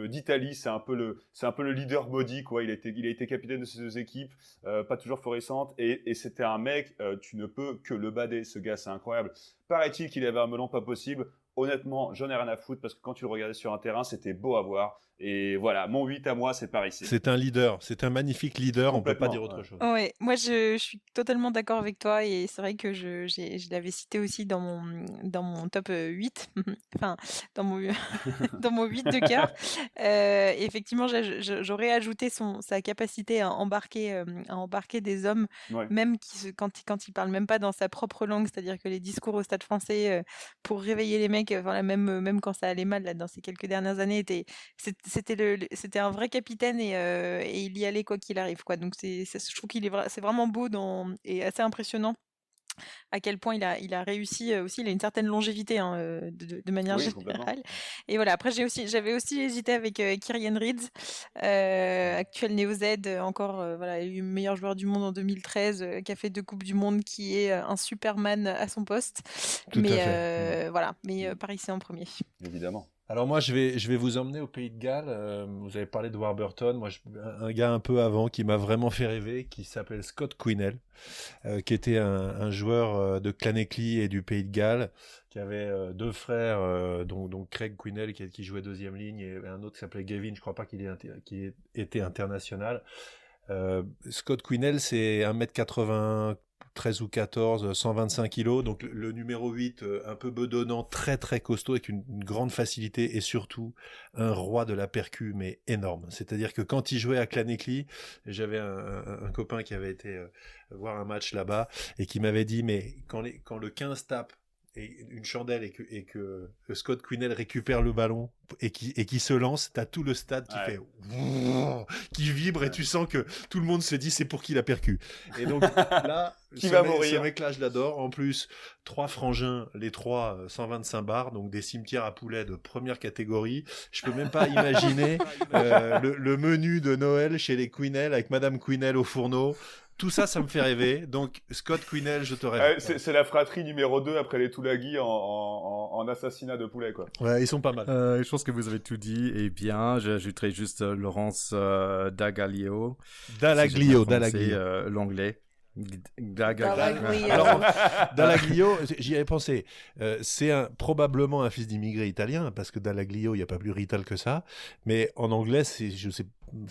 d'Italie. C'est un peu le leader body, quoi. Il a été capitaine de ces deux équipes, pas toujours florissantes. Et c'était un mec, tu ne peux que le bader. Ce gars, c'est incroyable. Paraît-il qu'il avait un melon pas possible. Honnêtement, j'en ai rien à foutre parce que quand tu le regardais sur un terrain, c'était beau à voir. Et voilà, mon 8 à moi, c'est Paris C. C'est un leader, c'est un magnifique leader, on ne peut pas dire autre chose. Ouais, moi je suis totalement d'accord avec toi, et c'est vrai que je l'avais cité aussi dans mon top 8, enfin dans mon, dans mon 8 de cœur. Effectivement, j'aurais ajouté sa capacité à embarquer des hommes, même quand il parle même pas dans sa propre langue, c'est-à-dire que les discours au Stade Français pour réveiller les mecs, même quand ça allait mal là, dans ces quelques dernières années, c'était un vrai capitaine, et il y allait quoi qu'il arrive, quoi. Donc je trouve c'est vraiment beau et assez impressionnant à quel point il a réussi aussi. Il a une certaine longévité, hein, de manière générale. Et voilà, après j'avais aussi hésité avec Kieran Reeds, actuel Néo-Z, encore meilleur joueur du monde en 2013, qui a fait 2 Coupes du Monde, qui est un Superman à son poste. Voilà, mais Paris c'est en premier. Évidemment. Alors moi, je vais vous emmener au Pays de Galles. Vous avez parlé de Warburton. Moi, un gars un peu avant qui m'a vraiment fait rêver, qui s'appelle Scott Quinnell, qui était un joueur de Llanelli et du Pays de Galles, qui avait 2 frères, donc Craig Quinnell qui jouait deuxième ligne, et un autre qui s'appelait Gavin. Je crois pas qu'il était international. Scott Quinnell, c'est 1m80. 13 ou 14, 125 kilos, donc le numéro 8, un peu bedonnant, très très costaud, avec une grande facilité, et surtout un roi de la percu, mais énorme. C'est-à-dire que quand il jouait à Llanelli, j'avais un copain qui avait été voir un match là-bas, et qui m'avait dit, mais quand le 15 tape, et une chandelle, et que Scott Quinnell récupère le ballon et qui se lance, t'as tout le stade qui fait qui vibre, et tu sens que tout le monde se dit c'est pour qui la percu. Et donc là, ce mec-là, je l'adore. En plus, 3 frangins, les 3 125 bars, donc des cimetières à poulets de première catégorie. Je peux même pas imaginer le menu de Noël chez les Quinnell avec Madame Quinnell au fourneau. Tout ça, ça me fait rêver. Donc, Scott Quinnell, je te rêve. C'est la fratrie numéro 2 après les Tulagi en assassinat de poulet, quoi. Ouais, ils sont pas mal. Je pense que vous avez tout dit. Et bien, j'ajouterai juste Laurence Dallaglio. Dallaglio. L'anglais. Alors, Dallaglio, j'y avais pensé. C'est probablement un fils d'immigré italien, parce que Dallaglio, il n'y a pas plus rital que ça. Mais en anglais, c'est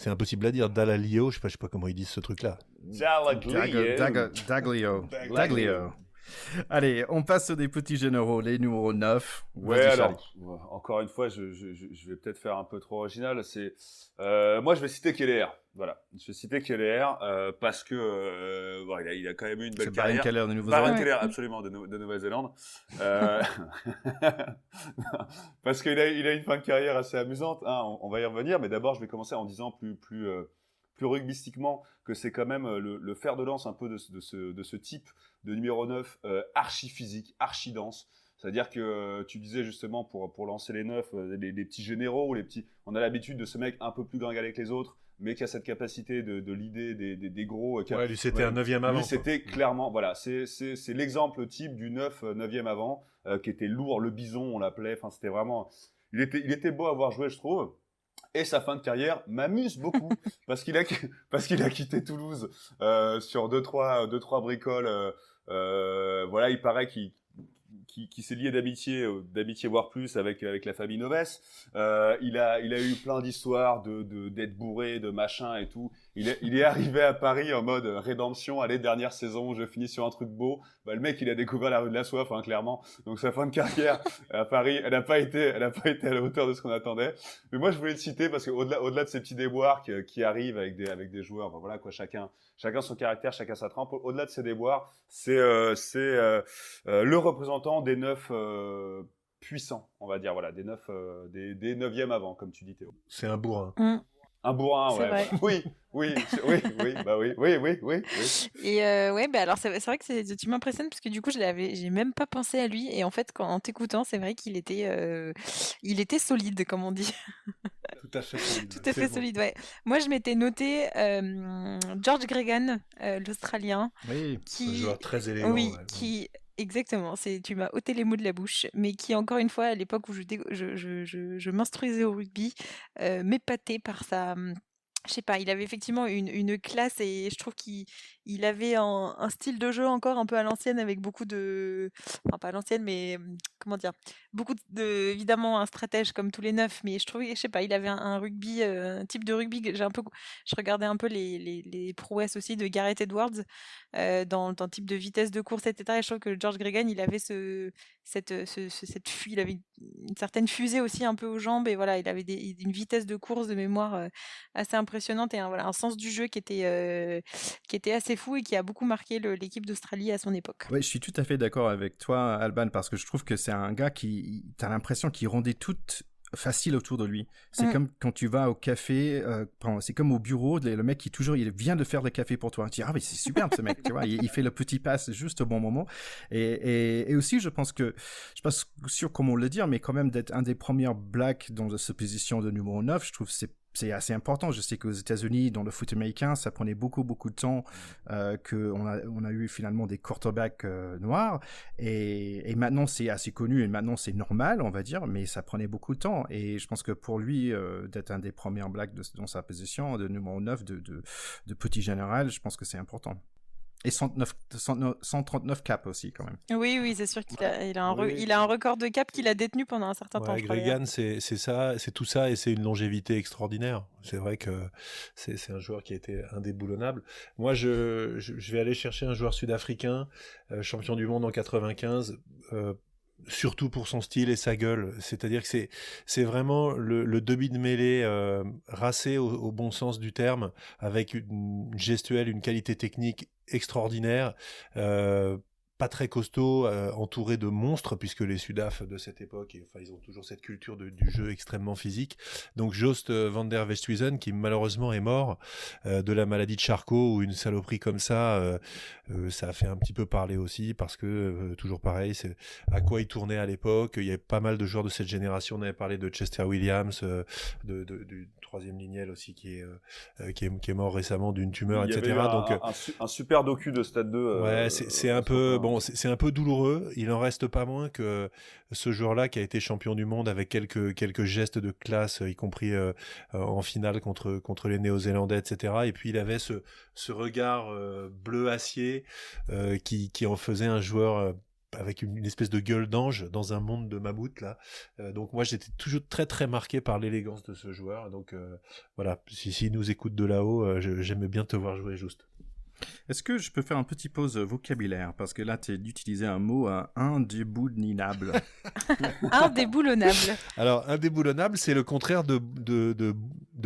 impossible à dire. Dallaglio, je sais pas comment ils disent ce truc-là. Dallaglio. Daglio. Allez, on passe sur des petits généraux, les numéros 9. Ouais, Vas-y, alors, encore une fois, je vais peut-être faire un peu trop original. Moi, je vais citer Keller. Voilà, je vais citer Keller parce que bon, il a quand même eu une belle C'est Brian carrière. Keller de Nouvelle-Zélande. Brian Keller, absolument, de Nouvelle-Zélande. Parce qu'il a une fin de carrière assez amusante. Hein, on va y revenir, mais d'abord, je vais commencer en disant plus rugbystiquement que c'est quand même le fer de lance un peu de ce type de numéro 9, archi physique, archi dense. C'est-à-dire que tu disais justement pour lancer les 9, les petits généraux, on a l'habitude de ce mec un peu plus gringalé que les autres, mais qui a cette capacité de leader des gros. Ouais, lui c'était un 9e avant. Lui c'était clairement, voilà, c'est l'exemple type du 9e avant, qui était lourd, le bison on l'appelait, enfin c'était vraiment, il était beau à voir jouer je trouve. Et sa fin de carrière m'amuse beaucoup parce qu'il a quitté Toulouse sur deux trois bricoles. Voilà, il paraît qu'il s'est lié d'amitié voire plus avec la famille Noves. Il a eu plein d'histoires d'être bourré, de machin et tout. Il est arrivé à Paris en mode rédemption. Allez, dernière saison, je finis sur un truc beau. Bah, le mec, il a découvert la rue de la soif, hein, clairement. Donc sa fin de carrière à Paris, elle n'a pas été à la hauteur de ce qu'on attendait. Mais moi, je voulais le citer parce qu'au-delà de ces petits déboires qui arrivent avec des joueurs, ben voilà quoi, chacun son caractère, chacun sa trempe. Au-delà de ces déboires, c'est le représentant des 9 puissants, on va dire, voilà, des 9 des 9e avant, comme tu dis Théo. C'est un bourrin. Un bourrin, ouais. Vrai. Oui. Et ouais, bah alors c'est vrai que tu m'impressionnes parce que du coup j'ai même pas pensé à lui et en fait en t'écoutant c'est vrai qu'il était solide comme on dit. Tout à fait solide. Tout à fait solide, ouais. Moi je m'étais noté George Gregan, l'Australien, Oui, un joueur très élégant. oui, Ouais. qui exactement, tu m'as ôté les mots de la bouche, mais qui encore une fois à l'époque où je m'instruisais au rugby, m'épatait par sa je sais pas, il avait effectivement une classe et je trouve qu'il avait un style de jeu encore un peu à l'ancienne avec beaucoup de enfin pas à l'ancienne mais comment dire? Beaucoup de évidemment un stratège comme tous les 9 mais je trouvais je sais pas, il avait un rugby, un type de rugby que je regardais un peu les prouesses aussi de Gareth Edwards, dans le type de vitesse de course et cetera et je trouve que George Gregan il avait il avait une certaine fusée aussi un peu aux jambes et voilà, il avait une vitesse de course de mémoire, assez impressionnante et un sens du jeu qui était assez fou et qui a beaucoup marqué l'équipe d'Australie à son époque. Oui, je suis tout à fait d'accord avec toi, Alban, parce que je trouve que c'est un gars qui, t'as l'impression qu'il rendait tout facile autour de lui. C'est comme quand tu vas au café, c'est comme au bureau, le mec il vient de faire le café pour toi. Tu dis, ah oui, c'est superbe ce mec, tu vois, il fait le petit pass juste au bon moment. Et aussi, je pense que, je suis pas sûr comment le dire, mais quand même d'être un des premiers blacks dans cette position de numéro 9, je trouve que c'est assez important. Je sais qu'aux États-Unis, dans le foot américain, ça prenait beaucoup de temps qu'on a eu finalement des quarterbacks noirs. Et maintenant, c'est assez connu et maintenant, c'est normal, on va dire, mais ça prenait beaucoup de temps. Et je pense que pour lui, d'être un des premiers blacks dans sa position, de numéro 9, de petit général, je pense que c'est important. Et 139 caps aussi, quand même. Oui, c'est sûr qu'il a un record de cap qu'il a détenu pendant un certain temps. Gregan, c'est ça, c'est tout ça, et c'est une longévité extraordinaire. C'est vrai que c'est un joueur qui a été indéboulonnable. Moi, je vais aller chercher un joueur sud-africain, champion du monde en 95, surtout pour son style et sa gueule. C'est-à-dire que c'est vraiment le demi de mêlée racé au bon sens du terme, avec une gestuelle, une qualité technique extraordinaire, pas très costaud, entouré de monstres, puisque les Sudaf de cette époque, ils ont toujours cette culture du jeu extrêmement physique. Donc Joost van der Westhuizen, qui malheureusement est mort de la maladie de Charcot, ou une saloperie comme ça, ça a fait un petit peu parler aussi, parce que, toujours pareil, c'est à quoi il tournait à l'époque. Il y avait pas mal de joueurs de cette génération, on avait parlé de Chester Williams, du troisième lignel aussi, qui est mort récemment d'une tumeur, etc. Il y avait un super docu de Stade 2. Ouais, c'est un peu... Bon, c'est un peu douloureux. Il en reste pas moins que ce joueur-là qui a été champion du monde avec quelques gestes de classe, y compris en finale contre les Néo-Zélandais, etc. Et puis il avait ce regard bleu acier qui en faisait un joueur avec une espèce de gueule d'ange dans un monde de mammouth là. Donc moi j'étais toujours très très marqué par l'élégance de ce joueur. Donc voilà, s'il nous écoute de là-haut, j'aimais bien te voir jouer, juste. Est-ce que je peux faire un petit pause vocabulaire? Parce que là, tu as utilisé un mot indéboulonnable. Indéboulonnable. Alors, indéboulonnable, c'est le contraire de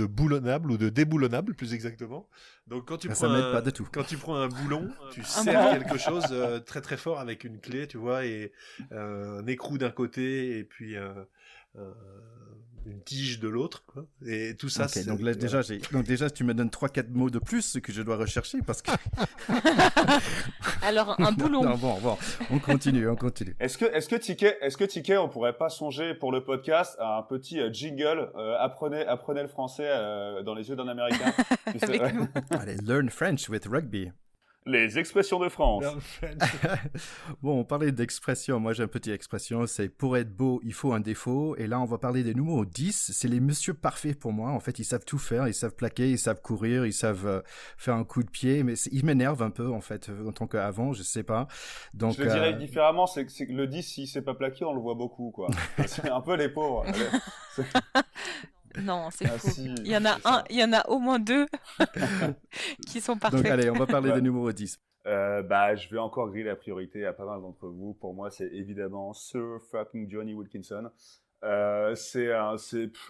boulonnable ou de déboulonnable, plus exactement. Donc, quand tu Ça m'aide pas du tout. Quand tu prends un boulon, tu serres quelque chose très très fort avec une clé, tu vois, et un écrou d'un côté et puis une tige de l'autre, quoi. Et tout ça, c'est... Donc là, déjà, tu me donnes 3-4 mots de plus que je dois rechercher parce que... Alors, un boulon. Non, bon, on continue. Est-ce que Ticket, on pourrait pas songer pour le podcast à un petit jingle apprenez le français dans les yeux d'un Américain. Avec nous. Allez, learn French with rugby. Les expressions de France. Bon, on parlait d'expression. Moi, j'ai une petite expression. C'est pour être beau, il faut un défaut. Et là, on va parler des numéros 10. C'est les messieurs parfaits pour moi. En fait, ils savent tout faire. Ils savent plaquer, ils savent courir, ils savent faire un coup de pied. Mais ils m'énervent un peu, en fait, en tant qu'avant. Je sais pas. Donc, je le dirais différemment. C'est que le 10, s'il s'est pas plaqué, on le voit beaucoup, quoi. C'est un peu les pauvres. Non, c'est faux. Si, il y en a au moins 2 qui sont parfaits. Donc allez, on va parler des numéros 10. Je vais encore griller la priorité à pas mal d'entre vous. Pour moi, c'est évidemment Sir fucking Jonny Wilkinson.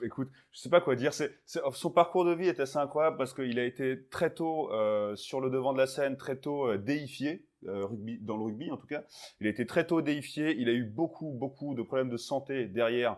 Écoute, je sais pas quoi dire. Son parcours de vie est assez incroyable parce qu'il a été très tôt sur le devant de la scène, très tôt déifié. Dans le rugby en tout cas, il a été très tôt déifié, il a eu beaucoup de problèmes de santé derrière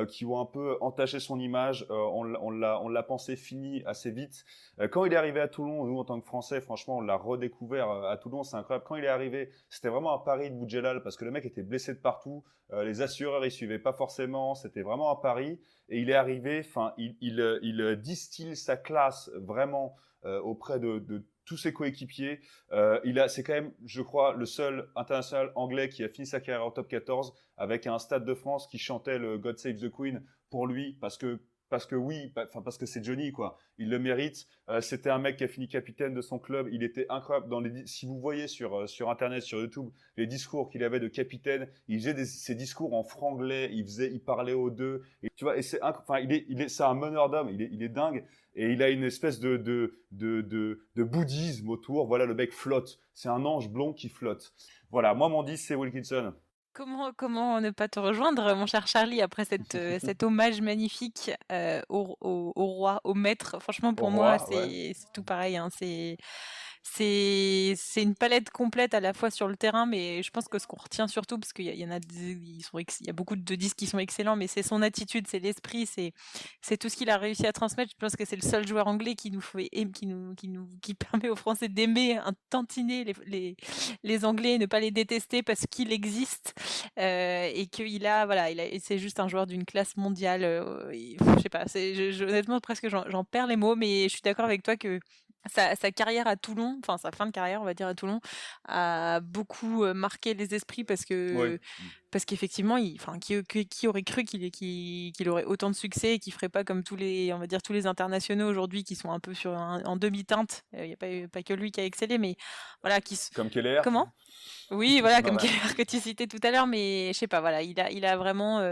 qui ont un peu entaché son image, on l'a pensé fini assez vite. Quand il est arrivé à Toulon, nous en tant que Français, franchement on l'a redécouvert à Toulon, c'est incroyable. Quand il est arrivé, c'était vraiment un pari de Boudjelal parce que le mec était blessé de partout, les assureurs ils suivaient pas forcément, c'était vraiment un pari et il est arrivé, il distille sa classe vraiment auprès de tous ses coéquipiers. C'est quand même, je crois, le seul international anglais qui a fini sa carrière au top 14 avec un Stade de France qui chantait le God Save the Queen pour lui parce que c'est Jonny, quoi. Il le mérite. C'était un mec qui a fini capitaine de son club. Il était incroyable. Si vous voyez sur Internet, sur YouTube, les discours qu'il avait de capitaine, il faisait ses discours en franglais. Il parlait aux deux. Et tu vois, et c'est un meneur d'hommes. Il est dingue. Et il a une espèce de bouddhisme autour. Voilà, le mec flotte. C'est un ange blond qui flotte. Voilà, moi, mon 10, c'est Wilkinson. Comment ne pas te rejoindre, mon cher Charlie, après cet hommage magnifique au roi, au maître. Franchement, pour moi, c'est tout pareil. Hein. C'est une palette complète à la fois sur le terrain, mais je pense que ce qu'on retient surtout, parce qu'il y en a, il y a beaucoup de disques qui sont excellents, mais c'est son attitude, c'est l'esprit, c'est tout ce qu'il a réussi à transmettre. Je pense que c'est le seul joueur anglais qui permet aux Français d'aimer un tantinet les Anglais, ne pas les détester parce qu'il existe et c'est juste un joueur d'une classe mondiale. Je sais pas, honnêtement presque j'en perds les mots, mais je suis d'accord avec toi que sa carrière à Toulon, enfin sa fin de carrière, on va dire à Toulon, a beaucoup marqué les esprits parce qu'effectivement, qui aurait cru qu'il aurait autant de succès et qu'il ferait pas comme tous les internationaux aujourd'hui qui sont un peu en demi-teinte. Il y a pas que lui qui a excellé, mais voilà, comme Keller. Comment ? Oui, voilà, comme Keller que tu citais tout à l'heure, mais je sais pas, voilà, il a vraiment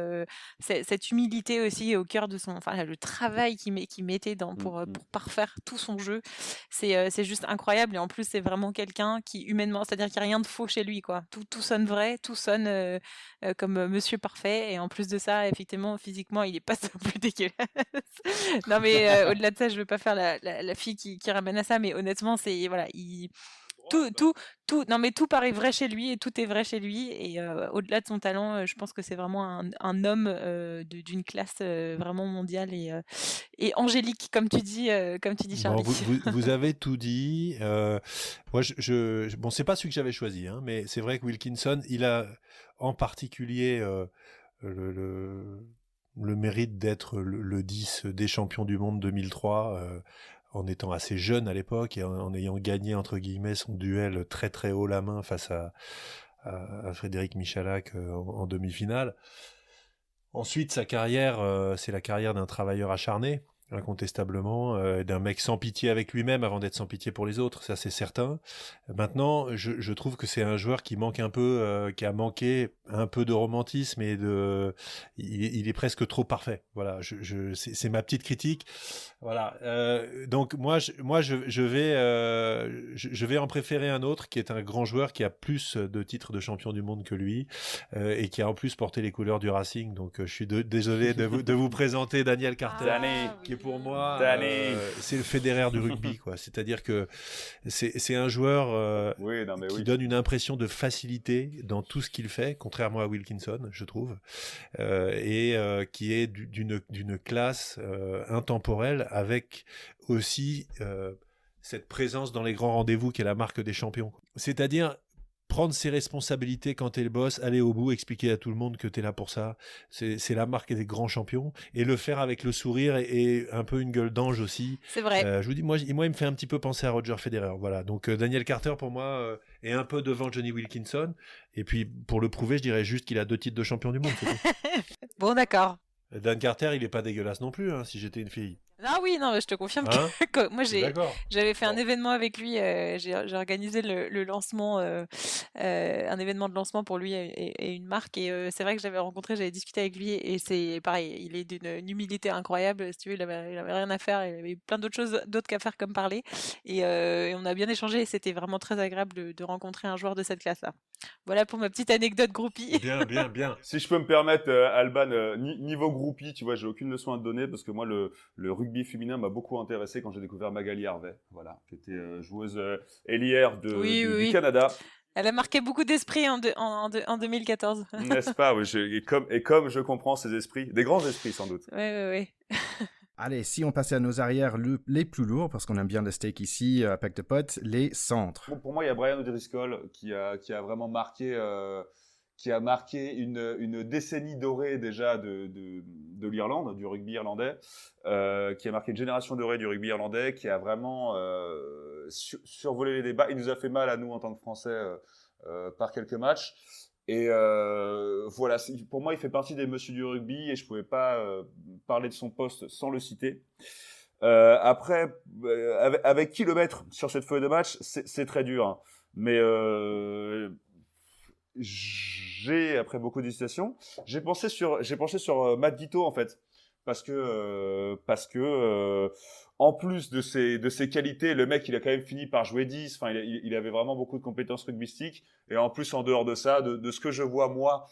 cette humilité aussi au cœur de le travail qu'il mettait pour parfaire tout son jeu. C'est juste incroyable et en plus c'est vraiment quelqu'un qui humainement, c'est-à-dire qu'il n'y a rien de faux chez lui, quoi. Tout sonne vrai, tout sonne comme Monsieur Parfait et en plus de ça, effectivement, physiquement, il est pas plus dégueulasse. Non mais au-delà de ça, je veux pas faire la fille qui ramène à ça, mais honnêtement, c'est voilà, tout paraît vrai chez lui et tout est vrai chez lui et au-delà de son talent, je pense que c'est vraiment un homme d'une classe vraiment mondiale et angélique comme tu dis Charlie. Bon, vous avez tout dit. Moi, bon, c'est pas celui que j'avais choisi, hein, mais c'est vrai que Wilkinson, il a en particulier le mérite d'être le 10 des champions du monde 2003. En étant assez jeune à l'époque et en ayant gagné entre guillemets son duel très très haut la main face à Frédéric Michalak en demi-finale. Ensuite, sa carrière, c'est la carrière d'un travailleur acharné. incontestablement, d'un mec sans pitié avec lui-même avant d'être sans pitié pour les autres, ça c'est certain. Maintenant, je trouve que c'est un joueur qui manque un peu, qui a manqué un peu de romantisme et il est presque trop parfait. Voilà, c'est ma petite critique. Voilà. Donc je vais en préférer un autre qui est un grand joueur qui a plus de titres de champion du monde que lui et qui a en plus porté les couleurs du Racing. Donc je suis désolé de vous présenter Daniel Carter, qui est pour moi c'est le Federer du rugby, quoi. C'est-à-dire que c'est un joueur qui donne une impression de facilité dans tout ce qu'il fait, contrairement à Wilkinson, je trouve, et qui est d'une classe intemporelle, avec aussi cette présence dans les grands rendez-vous qui est la marque des champions. C'est-à-dire prendre ses responsabilités quand t'es le boss, aller au bout, expliquer à tout le monde que t'es là pour ça. C'est la marque des grands champions. Et le faire avec le sourire et un peu une gueule d'ange aussi. C'est vrai. Je vous dis, moi, il me fait un petit peu penser à Roger Federer. Voilà. Donc, Daniel Carter, pour moi, est un peu devant Johnny Wilkinson. Et puis, pour le prouver, je dirais juste qu'il a 2 titres de champion du monde. C'est tout. Bon, d'accord. Dan Carter, il est pas dégueulasse non plus, hein, si j'étais une fille. Ah oui, non, je te confirme que moi j'avais fait un événement avec lui, j'ai organisé le lancement, un événement de lancement pour lui et une marque, et c'est vrai que j'avais discuté avec lui, et c'est pareil, il est d'une humilité incroyable. Si tu veux, il avait rien à faire, il avait plein d'autres qu'à faire comme parler, et on a bien échangé, et c'était vraiment très agréable de rencontrer un joueur de cette classe-là. Voilà pour ma petite anecdote groupie. Bien. Si je peux me permettre, Alban, niveau groupie, tu vois, j'ai aucune leçon à te donner, parce que moi, le rugby féminin m'a beaucoup intéressé quand j'ai découvert Magali Harvey, voilà, qui était joueuse ailière du Canada. Elle a marqué beaucoup d'esprits en 2014. N'est-ce pas? Oui, et comme je comprends ces esprits, des grands esprits sans doute. Oui. Allez, si on passait à nos arrières les plus lourds, parce qu'on aime bien le steak ici, à Pack de Potes, les centres. Bon, pour moi, il y a Brian O'Driscoll qui a vraiment marqué, une décennie dorée déjà de l'Irlande, du rugby irlandais, qui a marqué une génération dorée du rugby irlandais, qui a vraiment survolé les débats. Il nous a fait mal à nous en tant que Français par quelques matchs. Et voilà, pour moi, il fait partie des messieurs du rugby, et je pouvais pas parler de son poste sans le citer. Après, avec qui le mettre sur cette feuille de match, c'est très dur, hein. Mais après beaucoup d'hésitations, j'ai penché sur Matt Guito, en fait, parce que en plus de ses qualités, le mec, il a quand même fini par jouer 10. Enfin, il avait vraiment beaucoup de compétences rugbystiques. Et en plus, en dehors de ça, de ce que je vois moi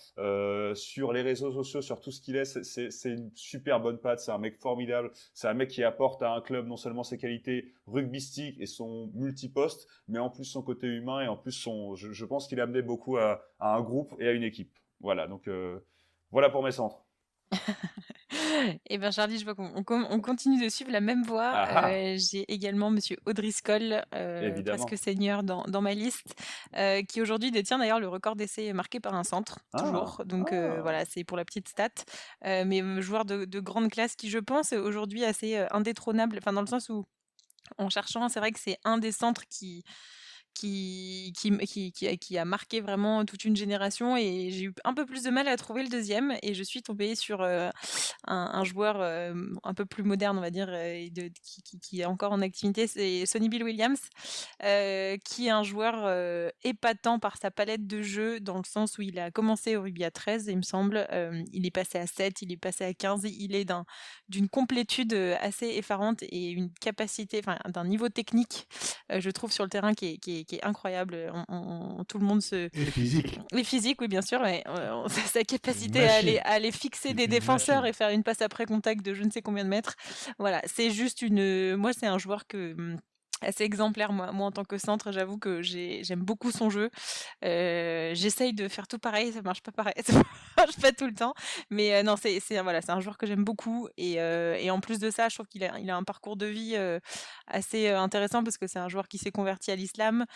sur les réseaux sociaux, sur tout ce qu'il est, c'est une super bonne patte. C'est un mec formidable. C'est un mec qui apporte à un club non seulement ses qualités rugbystiques et son multiposte, mais en plus son côté humain, et en plus je pense qu'il a amené beaucoup à un groupe et à une équipe. Voilà, donc voilà pour mes centres. Eh bien, Charlie, je vois qu'on continue de suivre la même voie. J'ai également Monsieur O'Driscoll, presque seigneur dans ma liste, qui aujourd'hui détient d'ailleurs le record d'essais marqués par un centre, toujours. Donc voilà, c'est pour la petite stat. Mais joueur de grande classe qui, je pense, est aujourd'hui assez indétrônable. Enfin, dans le sens où, en cherchant, c'est vrai que c'est un des centres qui a marqué vraiment toute une génération, et j'ai eu un peu plus de mal à trouver le deuxième, et je suis tombée sur un joueur un peu plus moderne, on va dire, qui est encore en activité, c'est Sonny Bill Williams, qui est un joueur épatant par sa palette de jeu, dans le sens où il a commencé au rugby à 13, il me semble, il est passé à 7, il est passé à 15, il est d'une complétude assez effarante, et une capacité, enfin d'un niveau technique, je trouve, sur le terrain qui est incroyable. Tout le monde se... Et physique. Et physique, oui, bien sûr, mais sa capacité à aller fixer des défenseurs et faire une passe après contact de je ne sais combien de mètres. Voilà, c'est juste moi, c'est un joueur assez exemplaire, moi en tant que centre. J'avoue que j'aime beaucoup son jeu. J'essaye de faire tout pareil, ça marche pas pareil, ça marche pas tout le temps, mais non, c'est un joueur que j'aime beaucoup, et en plus de ça, je trouve qu'il a un parcours de vie assez intéressant, parce que c'est un joueur qui s'est converti à l'islam,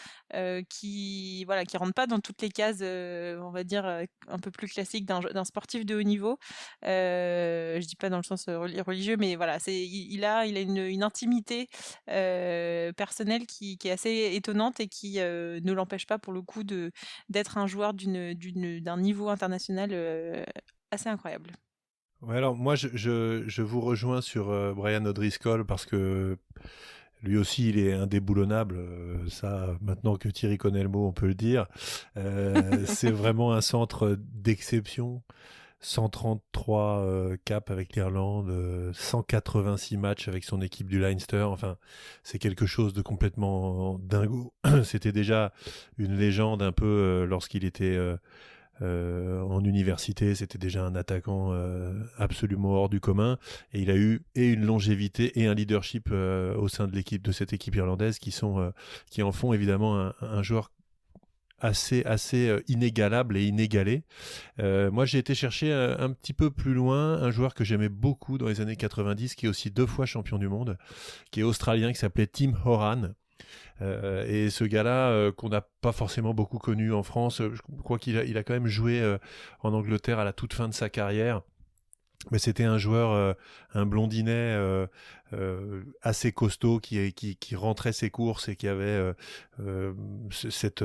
qui rentre pas dans toutes les cases, on va dire, un peu plus classiques d'un sportif de haut niveau. Je dis pas dans le sens religieux, mais voilà, il a une intimité personnelle qui est assez étonnante, et qui ne l'empêche pas, pour le coup, d'être un joueur d'un niveau international assez incroyable. Ouais, alors moi, je vous rejoins sur Brian O'Driscoll parce que lui aussi, il est indéboulonnable. Ça, maintenant que Thierry connaît le mot, on peut le dire. C'est vraiment un centre d'exception. 133 caps avec l'Irlande, 186 matchs avec son équipe du Leinster. Enfin, c'est quelque chose de complètement dingo. C'était déjà une légende un peu lorsqu'il était en université. C'était déjà un attaquant absolument hors du commun. Et il a eu et une longévité et un leadership au sein de l'équipe, de cette équipe irlandaise qui en font évidemment un joueur assez inégalable et inégalé. Moi, j'ai été chercher un petit peu plus loin un joueur que j'aimais beaucoup dans les années 90, qui est aussi 2 fois champion du monde, qui est australien, qui s'appelait Tim Horan. Et ce gars-là, qu'on n'a pas forcément beaucoup connu en France, je crois qu'il a quand même joué en Angleterre à la toute fin de sa carrière. Mais c'était un joueur, un blondinet assez costaud qui rentrait ses courses et qui avait cette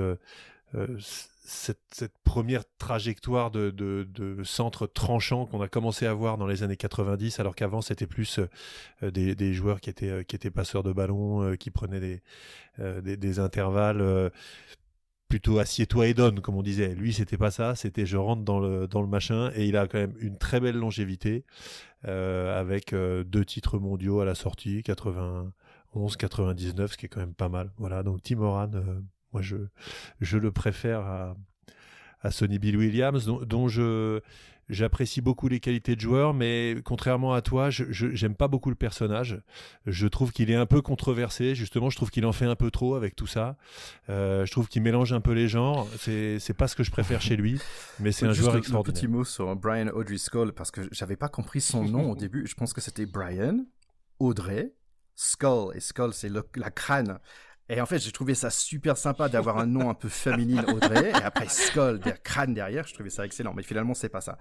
première trajectoire de centre tranchant qu'on a commencé à voir dans les années 90, alors qu'avant c'était plus des joueurs qui étaient passeurs de ballon, qui prenaient des intervalles plutôt assieds-toi et donne, comme on disait. Lui, c'était pas ça, c'était je rentre dans le machin, et il a quand même une très belle longévité avec 2 titres mondiaux à la sortie, 91, 99, ce qui est quand même pas mal. Voilà, donc Tim Horan, moi je le préfère à Sonny Bill Williams, dont j'apprécie beaucoup les qualités de joueur, mais contrairement à toi, j'aime pas beaucoup le personnage. Je trouve qu'il est un peu controversé, justement. Je trouve qu'il en fait un peu trop avec tout ça. Je trouve qu'il mélange un peu les genres. C'est pas ce que je préfère chez lui, mais c'est un joueur extraordinaire. Un petit mot sur Brian O'Driscoll, parce que j'avais pas compris son nom au début. Je pense que c'était Brian, Audrey, Skull, et Skull c'est la crâne. Et en fait, j'ai trouvé ça super sympa d'avoir un nom un peu féminin, Audrey, et après Skull, crâne derrière. Je trouvais ça excellent, mais finalement, c'est pas ça.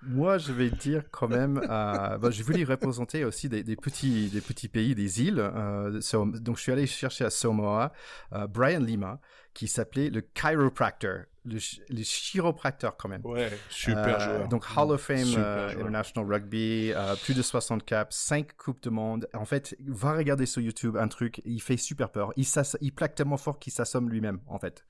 Moi, je vais dire quand même, je voulais représenter aussi des petits pays, des îles. Donc, je suis allé chercher à Samoa Brian Lima, qui s'appelait le chiropractor, le chiropracteur quand même. Ouais, super joueur. Donc Hall of Fame International Rugby, plus de 60 caps, 5 coupes de monde. En fait, va regarder sur YouTube un truc, il fait super peur. Il plaque tellement fort qu'il s'assomme lui-même, en fait.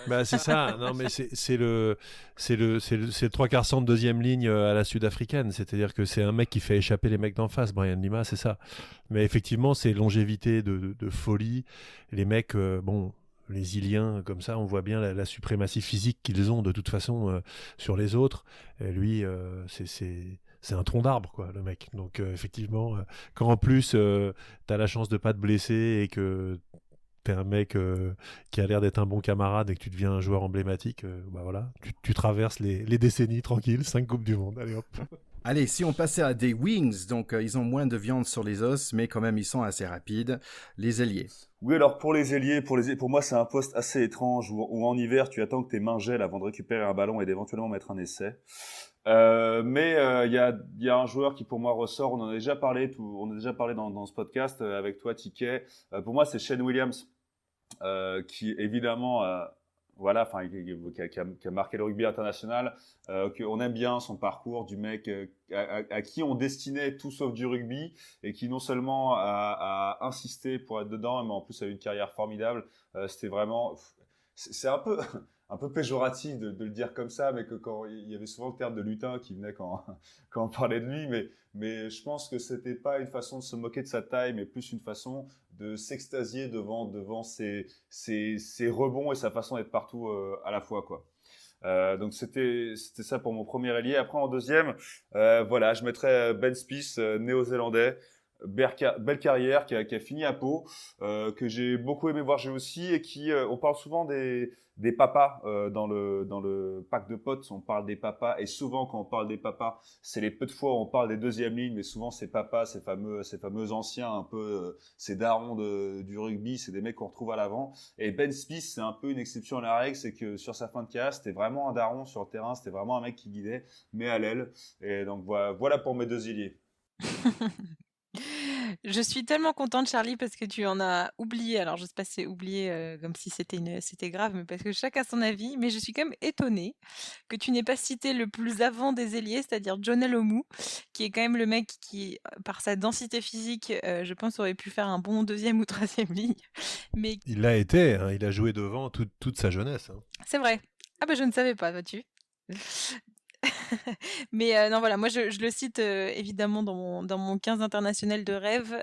Bah c'est ça, non mais c'est le 3/4 centre deuxième ligne à la sud-africaine, c'est-à-dire que c'est un mec qui fait échapper les mecs d'en face, Brian Lima, c'est ça. Mais effectivement, c'est longévité de folie. Les mecs, les Iliens, comme ça, on voit bien la suprématie physique qu'ils ont de toute façon sur les autres. Et lui, c'est un tronc d'arbre, quoi, le mec. Donc, effectivement, quand en plus, t'as la chance de pas te blesser et que t'es un mec qui a l'air d'être un bon camarade et que tu deviens un joueur emblématique, voilà, tu traverses les décennies tranquilles, 5 Coupes du Monde, allez hop. Allez, si on passait à des wings, donc ils ont moins de viande sur les os, mais quand même ils sont assez rapides, les ailiers. Oui, alors pour les ailiers, pour moi c'est un poste assez étrange où en hiver tu attends que tes mains gèlent avant de récupérer un ballon et d'éventuellement mettre un essai. Mais il y a un joueur qui pour moi ressort, on a déjà parlé dans ce podcast avec toi Ticket. Pour moi c'est Shane Williams, qui évidemment qui a marqué le rugby international, qu'on aime bien son parcours du mec à qui on destinait tout sauf du rugby et qui non seulement a insisté pour être dedans, mais en plus a eu une carrière formidable. C'était vraiment, c'est un peu péjoratif de le dire comme ça, mais que quand il y avait souvent le terme de lutin qui venait quand on parlait de lui, mais je pense que c'était pas une façon de se moquer de sa taille, mais plus une façon de s'extasier devant ses rebonds et sa façon d'être partout à la fois, quoi. Donc c'était ça pour mon premier ailier. Après en deuxième, je mettrais Ben Spieth, néo-zélandais. Belle carrière qui a fini à Pau, que j'ai beaucoup aimé voir jouer aussi, et qui on parle souvent des papas dans le pack de potes, on parle des papas, et souvent quand on parle des papas, c'est les peu de fois où on parle des deuxièmes lignes, mais souvent ces papas, ces fameux anciens un peu ces darons du rugby, c'est des mecs qu'on retrouve à l'avant. Et Ben Spieth, c'est un peu une exception à la règle, c'est que sur sa fin de carrière, c'était vraiment un daron sur le terrain, c'était vraiment un mec qui guidait, mais à l'aile. Et donc voilà pour mes deux ailiers. Je suis tellement contente, Charlie, parce que tu en as oublié. Alors, je sais pas si c'est oublié comme si c'était grave, mais parce que chacun a son avis. Mais je suis quand même étonnée que tu n'aies pas cité le plus avant des ailiers, c'est-à-dire Jonah Lomu, qui est quand même le mec qui, par sa densité physique, je pense, aurait pu faire un bon deuxième ou troisième ligne. Mais Il l'a été, hein, il a joué devant toute sa jeunesse. Hein. c'est vrai. Ah bah je ne savais pas, vois-tu. Mais non, voilà, moi je le cite évidemment dans mon 15 international de rêve.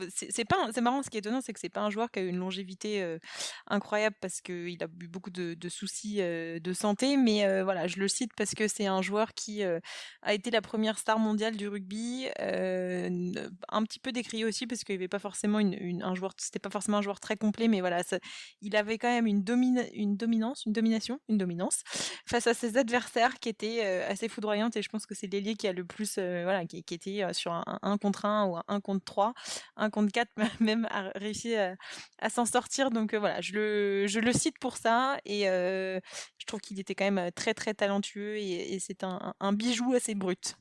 C'est marrant, ce qui est étonnant, c'est que c'est pas un joueur qui a eu une longévité incroyable parce qu'il a eu beaucoup de soucis de santé. Mais voilà, je le cite parce que c'est un joueur qui a été la première star mondiale du rugby. Un petit peu décrié aussi parce qu'il n'y avait pas forcément un joueur, c'était pas forcément un joueur très complet, mais voilà, il avait quand même une dominance face à ses adversaires qui étaient assez foudroyantes, et je pense que c'est l'ailier qui a le plus voilà, qui était sur un contre 1 ou un 1 contre 3, 1 contre 4 même, a réussi à s'en sortir. Donc voilà, je le cite pour ça, et je trouve qu'il était quand même très très talentueux, et c'est un bijou assez brut.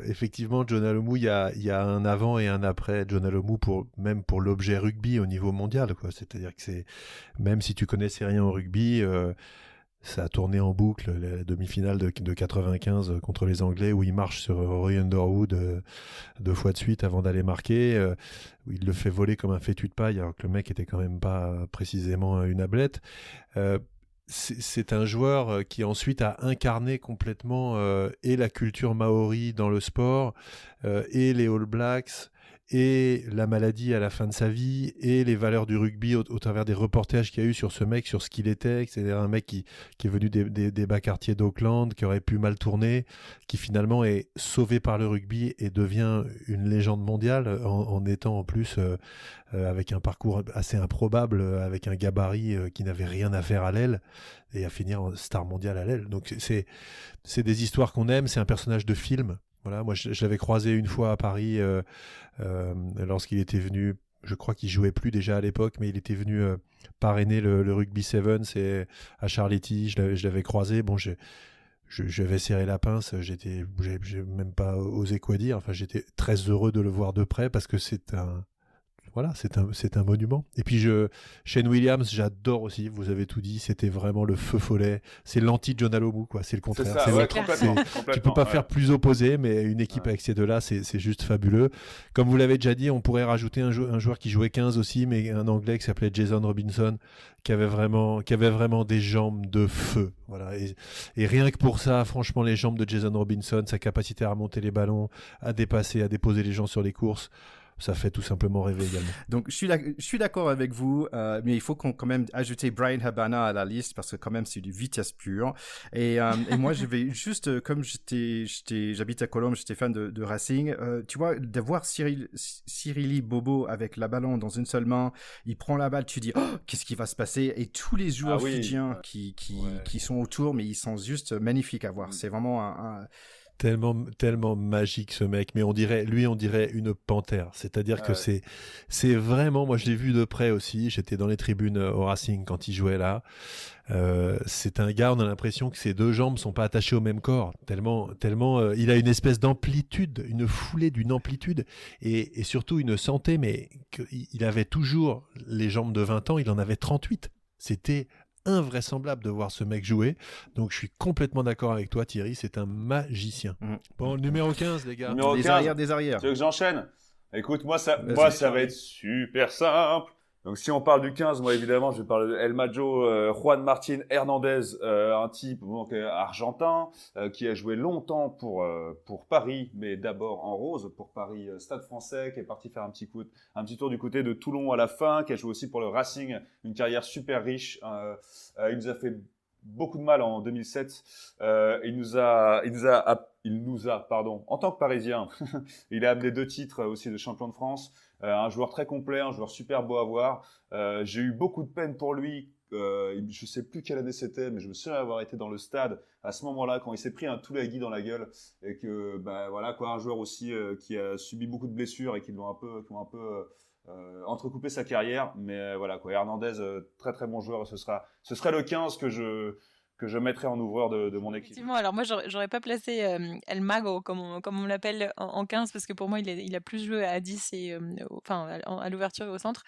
Effectivement, Jonah Lomu, il y a un avant et un après Jonah Lomu même pour l'objet rugby au niveau mondial, quoi. C'est-à-dire que même si tu connaissais rien au rugby, ça a tourné en boucle la demi-finale de 95 contre les Anglais où il marche sur Rory Underwood 2 fois de suite avant d'aller marquer, où il le fait voler comme un fétu de paille alors que le mec était quand même pas précisément une ablette. C'est un joueur qui ensuite a incarné complètement et la culture maori dans le sport, et les All Blacks, et la maladie à la fin de sa vie, et les valeurs du rugby au travers des reportages qu'il y a eu sur ce mec, sur ce qu'il était. C'est-à-dire un mec qui est venu des bas quartiers d'Auckland, qui aurait pu mal tourner, qui finalement est sauvé par le rugby et devient une légende mondiale en étant en plus avec un parcours assez improbable, avec un gabarit qui n'avait rien à faire à l'aile, et à finir en star mondiale à l'aile. Donc c'est des histoires qu'on aime, c'est un personnage de film. Voilà, moi je l'avais croisé une fois à Paris lorsqu'il était venu. Je crois qu'il jouait plus déjà à l'époque, mais il était venu parrainer le Rugby Sevens et à Charletti. Je l'avais croisé. Bon, j'avais serré la pince. J'ai même pas osé quoi dire. Enfin, j'étais très heureux de le voir de près parce que c'est un monument. Et puis Shane Williams, j'adore aussi. Vous avez tout dit. C'était vraiment le feu follet. C'est l'anti-Jonah Lomu, quoi. C'est le contraire. C'est ça, ouais, complètement. Tu peux pas faire plus opposé, mais une équipe avec ces deux-là, c'est juste fabuleux. Comme vous l'avez déjà dit, on pourrait rajouter un joueur qui jouait 15 aussi, mais un Anglais qui s'appelait Jason Robinson, qui avait vraiment des jambes de feu. Voilà. Et rien que pour ça, franchement, les jambes de Jason Robinson, sa capacité à remonter les ballons, à dépasser, à déposer les gens sur les courses, ça fait tout simplement rêver également. Donc, je suis d'accord avec vous, mais il faut quand même ajouter Brian Habana à la liste parce que quand même c'est du vitesse pure. Et moi, je vais juste, comme j'habite à Colombes, j'étais fan de Racing. Tu vois, de voir Cyrili Bobo avec la ballon dans une seule main, il prend la balle, tu dis, oh, qu'est-ce qui va se passer? Et tous les joueurs fidjiens qui sont autour, mais ils sont juste magnifiques à voir. C'est vraiment Tellement magique ce mec, mais on dirait une panthère. C'est-à-dire que c'est vraiment, moi je l'ai vu de près aussi. J'étais dans les tribunes au Racing quand il jouait là. C'est un gars, on a l'impression que ses deux jambes sont pas attachées au même corps. Tellement, il a une espèce d'amplitude, une foulée d'une amplitude et surtout une santé, mais il avait toujours les jambes de 20 ans. Il en avait 38. C'était invraisemblable de voir ce mec jouer. Donc je suis complètement d'accord avec toi, Thierry, c'est un magicien. Bon, numéro 15, les gars. Numéro 15, des arrières. Tu veux que j'enchaîne? Écoute, moi ça va être super simple. Donc si on parle du 15, moi évidemment je vais parler de El Majo Juan Martín Hernández, un type donc argentin qui a joué longtemps pour Paris, mais d'abord en rose pour Paris Stade Français, qui est parti faire un petit tour du côté de Toulon à la fin, qui a joué aussi pour le Racing, une carrière super riche. Il nous a fait beaucoup de mal en 2007. Il nous a, en tant que Parisien, il a amené 2 titres aussi de champion de France. Un joueur très complet, un joueur super beau à voir. J'ai eu beaucoup de peine pour lui. Je sais plus quelle année c'était, mais je me souviens avoir été dans le stade à ce moment-là quand il s'est pris un Toulagui dans la gueule et que voilà quoi, un joueur aussi qui a subi beaucoup de blessures et qui ont un peu entrecoupé sa carrière. Mais voilà quoi, Hernandez, très très bon joueur. Ce serait le 15 que je mettrais en ouvreur de mon équipe. Effectivement, alors moi j'aurais pas placé El Mago comme on l'appelle en 15 parce que pour moi il a plus joué à 10 et enfin à l'ouverture et au centre.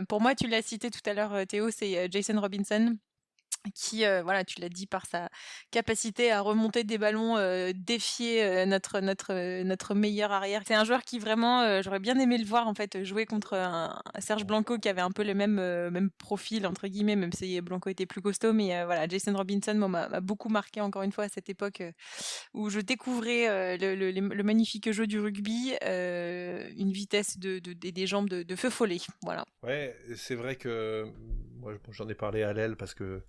Pour moi, tu l'as cité tout à l'heure Théo, c'est Jason Robinson qui, voilà, tu l'as dit, par sa capacité à remonter des ballons, défier notre meilleur arrière. C'est un joueur qui vraiment, j'aurais bien aimé le voir en fait jouer contre un Serge Blanco qui avait un peu le même profil entre guillemets, même si Blanco était plus costaud. Mais voilà, Jason Robinson moi, m'a beaucoup marqué encore une fois à cette époque où je découvrais le magnifique jeu du rugby, une vitesse des jambes de feu follet. Voilà. Ouais, c'est vrai que moi j'en ai parlé à l'aile parce que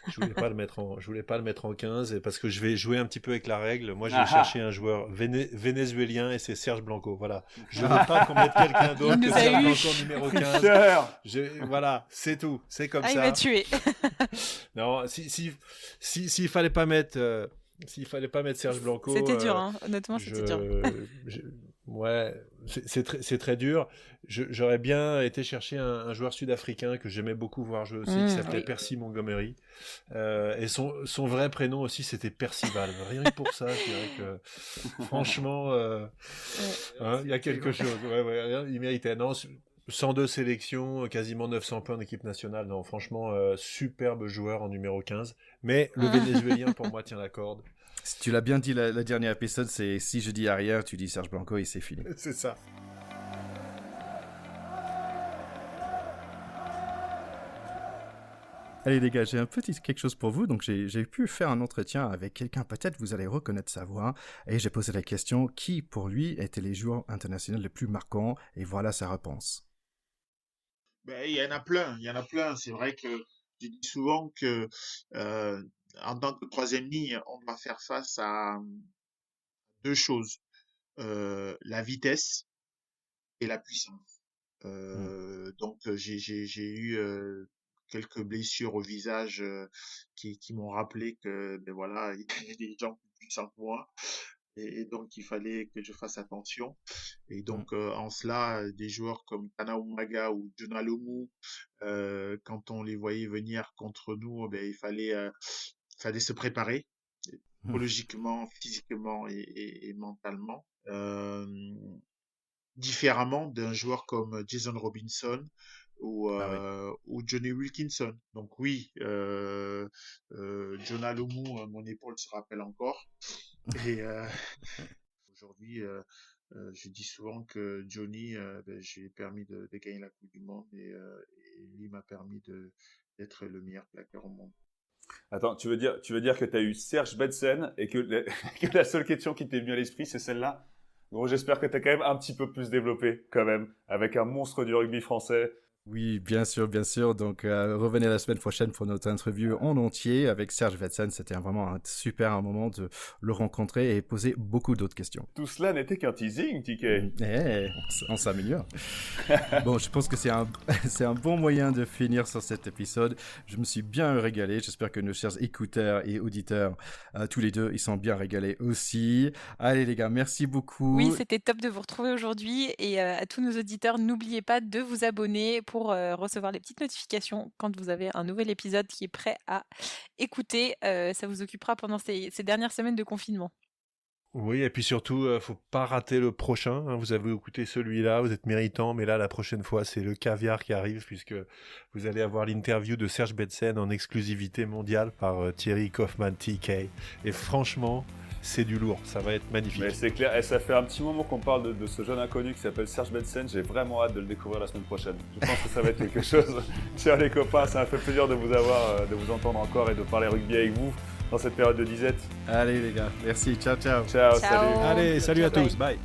je voulais pas le mettre en 15 et parce que je vais jouer un petit peu avec la règle. Moi, j'ai cherché un joueur vénézuélien et c'est Serge Blanco. Voilà. Je veux pas qu'on mette quelqu'un d'autre que Serge Blanco numéro 15. Voilà, c'est tout. C'est comme ça. Il m'a tué. Non, s'il fallait pas mettre Serge Blanco. C'était dur, hein. Honnêtement, c'était dur. Ouais, c'est très dur. J'aurais bien été chercher un joueur sud-africain que j'aimais beaucoup voir jouer aussi, qui s'appelait Percy Montgomery. Et son vrai prénom aussi, c'était Percival. Rien que pour ça, je dirais que franchement, il y a quelque chose. Ouais, il méritait. Non, 102 sélections, quasiment 900 points d'équipe nationale. Non, franchement, superbe joueur en numéro 15. Mais le Vénézuélien, pour moi, tient la corde. Tu l'as bien dit la dernière épisode, c'est si je dis arrière, tu dis Serge Blanco et c'est fini. C'est ça. Allez les gars, j'ai un petit quelque chose pour vous. Donc j'ai pu faire un entretien avec quelqu'un, peut-être vous allez reconnaître sa voix. Et j'ai posé la question, qui pour lui étaient les joueurs internationaux les plus marquants? Et voilà sa réponse. Ben, il y en a plein. C'est vrai que je dis souvent que en tant que troisième ligne, on doit faire face à deux choses, la vitesse et la puissance. Donc j'ai eu quelques blessures au visage qui m'ont rappelé que ben voilà, il y avait des gens plus puissants que moi. Et donc, il fallait que je fasse attention. Et donc, en cela, des joueurs comme Tana Umaga ou Jonah Lomu, quand on les voyait venir contre nous, ben, il fallait se préparer, psychologiquement, physiquement et mentalement. Différemment d'un joueur comme Jason Robinson ou Johnny Wilkinson. Donc oui, Jonah Lomu, mon épaule se rappelle encore. Et aujourd'hui, je dis souvent que Johnny, j'ai permis de gagner la Coupe du Monde et lui m'a permis d'être le meilleur plaqueur au monde. Attends, tu veux dire que tu as eu Serge Betsen et que la seule question qui t'est venue à l'esprit, c'est celle-là? Bon, j'espère que tu as quand même un petit peu plus développé, quand même, avec un monstre du rugby français. Oui, bien sûr. Donc, revenez la semaine prochaine pour notre interview en entier avec Serge Betsen. C'était vraiment un super moment de le rencontrer et poser beaucoup d'autres questions. Tout cela n'était qu'un teasing, TK. On s'améliore. Bon, je pense que c'est un bon moyen de finir sur cet épisode. Je me suis bien régalé. J'espère que nos chers écouteurs et auditeurs, tous les deux, ils sont bien régalés aussi. Allez les gars, merci beaucoup. Oui, c'était top de vous retrouver aujourd'hui. Et à tous nos auditeurs, n'oubliez pas de vous abonner pour recevoir les petites notifications quand vous avez un nouvel épisode qui est prêt à écouter. Ça vous occupera pendant ces dernières semaines de confinement. Oui, et puis surtout, faut pas rater le prochain. Hein. Vous avez écouté celui-là, vous êtes méritant, mais là, la prochaine fois, c'est le caviar qui arrive, puisque vous allez avoir l'interview de Serge Betsen en exclusivité mondiale par Thierry Kaufmann, TK. Et franchement, c'est du lourd, ça va être magnifique. Mais c'est clair, et ça fait un petit moment qu'on parle de ce jeune inconnu qui s'appelle Serge Betsen. J'ai vraiment hâte de le découvrir la semaine prochaine. Je pense que ça va être quelque chose. Tiens les copains, ça m'a fait plaisir de vous avoir, de vous entendre encore et de parler rugby avec vous dans cette période de disette. Allez les gars, merci, ciao. Ciao. Salut. Allez, salut à tous, bye.